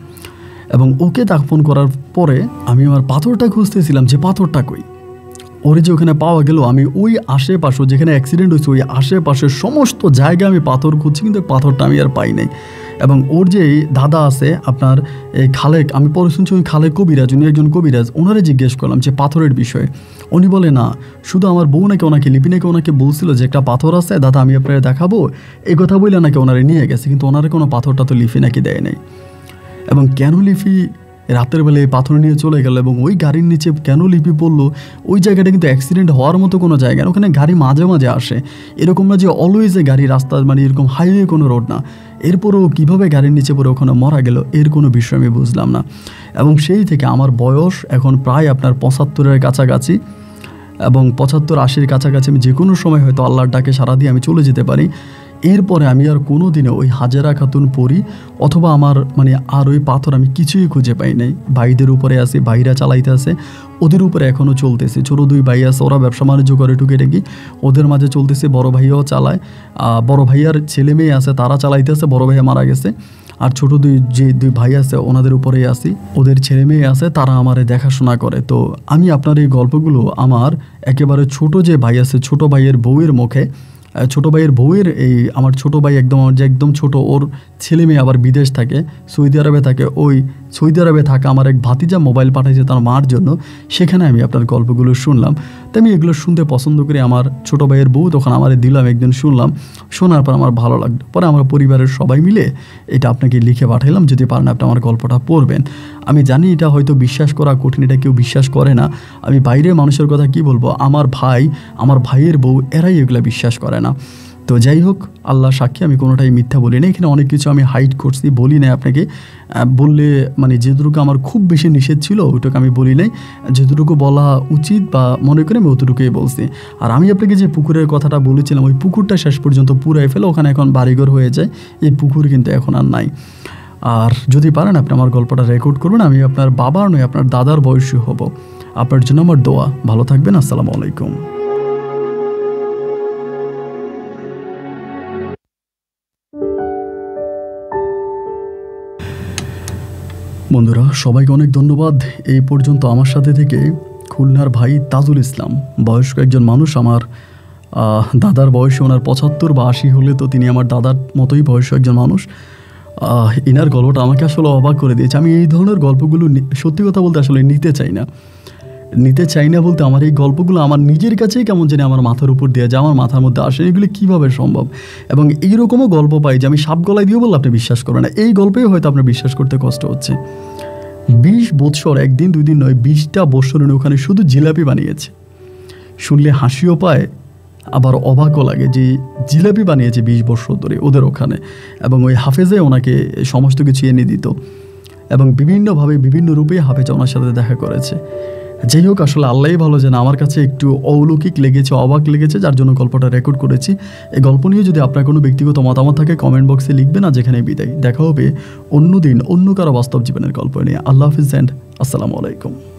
এবং ওকে দাফন করার পরে আমি আমার পাথরটা খুঁজতেছিলাম যে পাথরটা কই, ওরে যে ওখানে পাওয়া গেল। আমি ওই আশেপাশে যেখানে অ্যাক্সিডেন্ট হয়েছে ওই আশেপাশের সমস্ত জায়গায় আমি পাথর খুঁজছি, কিন্তু পাথরটা আমি আর পাই নাই। এবং ওর যে দাদা আছে আপনার এই খালেক, আমি পরে শুনছি ওই খালেক কবিরাজ, উনি একজন কবিরাজ, ওনারে জিজ্ঞেস করলাম যে পাথরের বিষয়ে। উনি বলে না, শুধু আমার বউ নাকি লিপি নাকি ওনাকে বলছিল যে একটা পাথর আছে দাদা আমি আপনাকে দেখাবো, এই কথা বলে নাকি ওনারে নিয়ে গেছে, কিন্তু ওনারে কোনো পাথরটা তো লিপি নাকি দেয় নাই। এবং কেন লিপি রাতের বেলায় এই পাথর নিয়ে চলে গেল, এবং ওই গাড়ির নিচে কেন লিপি পড়লো, ওই জায়গাটা কিন্তু অ্যাক্সিডেন্ট হওয়ার মতো কোনো জায়গা না, ওখানে গাড়ি মাঝে মাঝে আসে, এরকম না যে অলওয়েজে গাড়ি রাস্তা, মানে এরকম হাইওয়ে কোনো রোড না। এরপরেও কীভাবে গাড়ির নিচে পড়ে ওখানে মারা গেল, এর কোনো বিষয় আমি বুঝলাম না। এবং সেই থেকে আমার বয়স এখন প্রায় আপনার 75-এর কাছাকাছি, এবং 75-80-র কাছাকাছি আমি যে কোনো সময় হয়তো আল্লাহর ডাকে সাড়া দিয়ে আমি চলে যেতে পারি। এরপরে আমি আর কোনো দিনে ওই হাজেরা খাতুন পড়ি অথবা আমার আর ওই পাথর আমি কিছুই খুঁজে পাই নাই। ভাইদের উপরে আছে, ভাইরা চালাইতে আছে, ওদের উপরে এখনও চলতেছে। ছোটো 2 ভাই আছে, ওরা ব্যবসা বাণিজ্য করে টুকিটাকি, ওদের মাঝে চলতেছে। বড় ভাইয়াও চালায়, বড় ভাইয়ার ছেলে মেয়ে আছে, তারা চালাইতেছে, বড় ভাইয়া মারা গেছে। আর ছোটো 2 ভাই আছে, ওনাদের উপরেই আসি, ওদের ছেলে মেয়ে আছে, তারা আমারে দেখাশোনা করে। তো আমি আপনার এই গল্পগুলো আমার একেবারে ছোট যে ভাই আছে, ছোটো ভাইয়ের বউয়ের মুখে, ছোটো ভাইয়ের বউয়ের আমার ছোটো ভাই একদম ছোট, ওর ছেলে মেয়ে আবার বিদেশ থাকে, সৌদি আরবে থাকে। ওই সৌদি আরবে থাকা আমার এক ভাতিজা মোবাইল পাঠাইছে তার মার জন্য, সেখানে আমি আপনার গল্পগুলো শুনলাম। তো আমি এগুলো শুনতে পছন্দ করি। আমার ছোটো ভাইয়ের বউ তখন আমারে দিলাম, একদিন শুনলাম, শোনার পর আমার ভালো লাগলো। পরে আমার পরিবারের সবাই মিলে এটা আপনাকে লিখে পাঠাইলাম, যদি পারেন আপনি আমার গল্পটা পড়বেন। আমি জানি এটা হয়তো বিশ্বাস করা কঠিন, এটা কেউ বিশ্বাস করে না। আমি বাইরের মানুষের কথা কি বলবো, আমার ভাইয়ের বউ এরাই এগুলো বিশ্বাস করে না। তো যাই হোক, আল্লাহ সাক্ষী আমি কোনোটাই মিথ্যা বলি না। এখানে অনেক কিছু আমি হাইড করছি, বলি নাই আপনাকে। বললে যেটুকু আমার খুব বেশি নিষেধ ছিল ওইটুকু আমি বলি নাই, যেটুকু বলা উচিত বা মনে করে আমি অতটুকুই বলছি। আর আমি আপনাকে যে পুকুরের কথাটা বলেছিলাম, ওই পুকুরটা শেষ পর্যন্ত পুরাই ফেলে, ওখানে এখন বাড়িঘর হয়ে যায়, এই পুকুর কিন্তু এখন আর নাই। আর যদি পারেন আপনি আমার গল্পটা রেকর্ড করবেন, আমি আপনার বাবার নয় আপনার দাদার বয়সী হব। আপনার জন্য আমার দোয়া। ভালো থাকবেন। আসসালামু আলাইকুম। বন্ধুরা সবাইকে অনেক ধন্যবাদ এই পর্যন্ত আমার সাথে থেকে। খুলনার ভাই তাজুল ইসলাম, বয়স্ক একজন মানুষ, আমার দাদার বয়সে, ওনার 75 বা 80 হলে তো তিনি আমার দাদার মতোই বয়স্ক একজন মানুষ। ইনার গল্পটা আমাকে আসলে অবাক করে দিয়েছে। আমি এই ধরনের গল্পগুলো সত্যি কথা বলতে আসলে নিতে চাই না, নিতে চাই না বলতে আমার এই গল্পগুলো আমার নিজের কাছেই কেমন জানি আমার মাথার উপর দিয়ে যায়, আমার মাথার মধ্যে আসে এগুলি কীভাবে সম্ভব। এবং এইরকমও গল্প পাই যে আমি সাপ গলায় দিয়ে বললে আপনি বিশ্বাস করেন না, এই গল্পেই হয়তো আপনার বিশ্বাস করতে কষ্ট হচ্ছে। 20 বৎসর, একদিন দুই দিন নয়, 20টা বৎসর উনি ওখানে শুধু জিলাপি বানিয়েছে। শুনলে হাসিও পায়, আবার অবাকও লাগে যে জিলাপি বানিয়েছে 20 বছর ধরে ওদের ওখানে, এবং ওই হাফেজে ওনাকে সমস্ত কিছু এনে দিত, এবং বিভিন্নভাবে বিভিন্ন রূপে হাফেজ ওনার সাথে দেখা করেছে। যাই হোক, আসলে আল্লাহই ভালো জানে, আমার কাছে একটু অলৌকিক লেগেছে, অবাক লেগেছে, যার জন্য গল্পটা রেকর্ড করেছি। এই গল্প নিয়ে যদি আপনার কোনো ব্যক্তিগত মতামত থাকে কমেন্ট বক্সে লিখবেন। আর যেখানে বিদায়, দেখা হবে অন্য দিন অন্য কারো বাস্তব জীবনের গল্প নিয়ে। আল্লাহ হাফিজ অ্যান্ড আসসালামু আলাইকুম।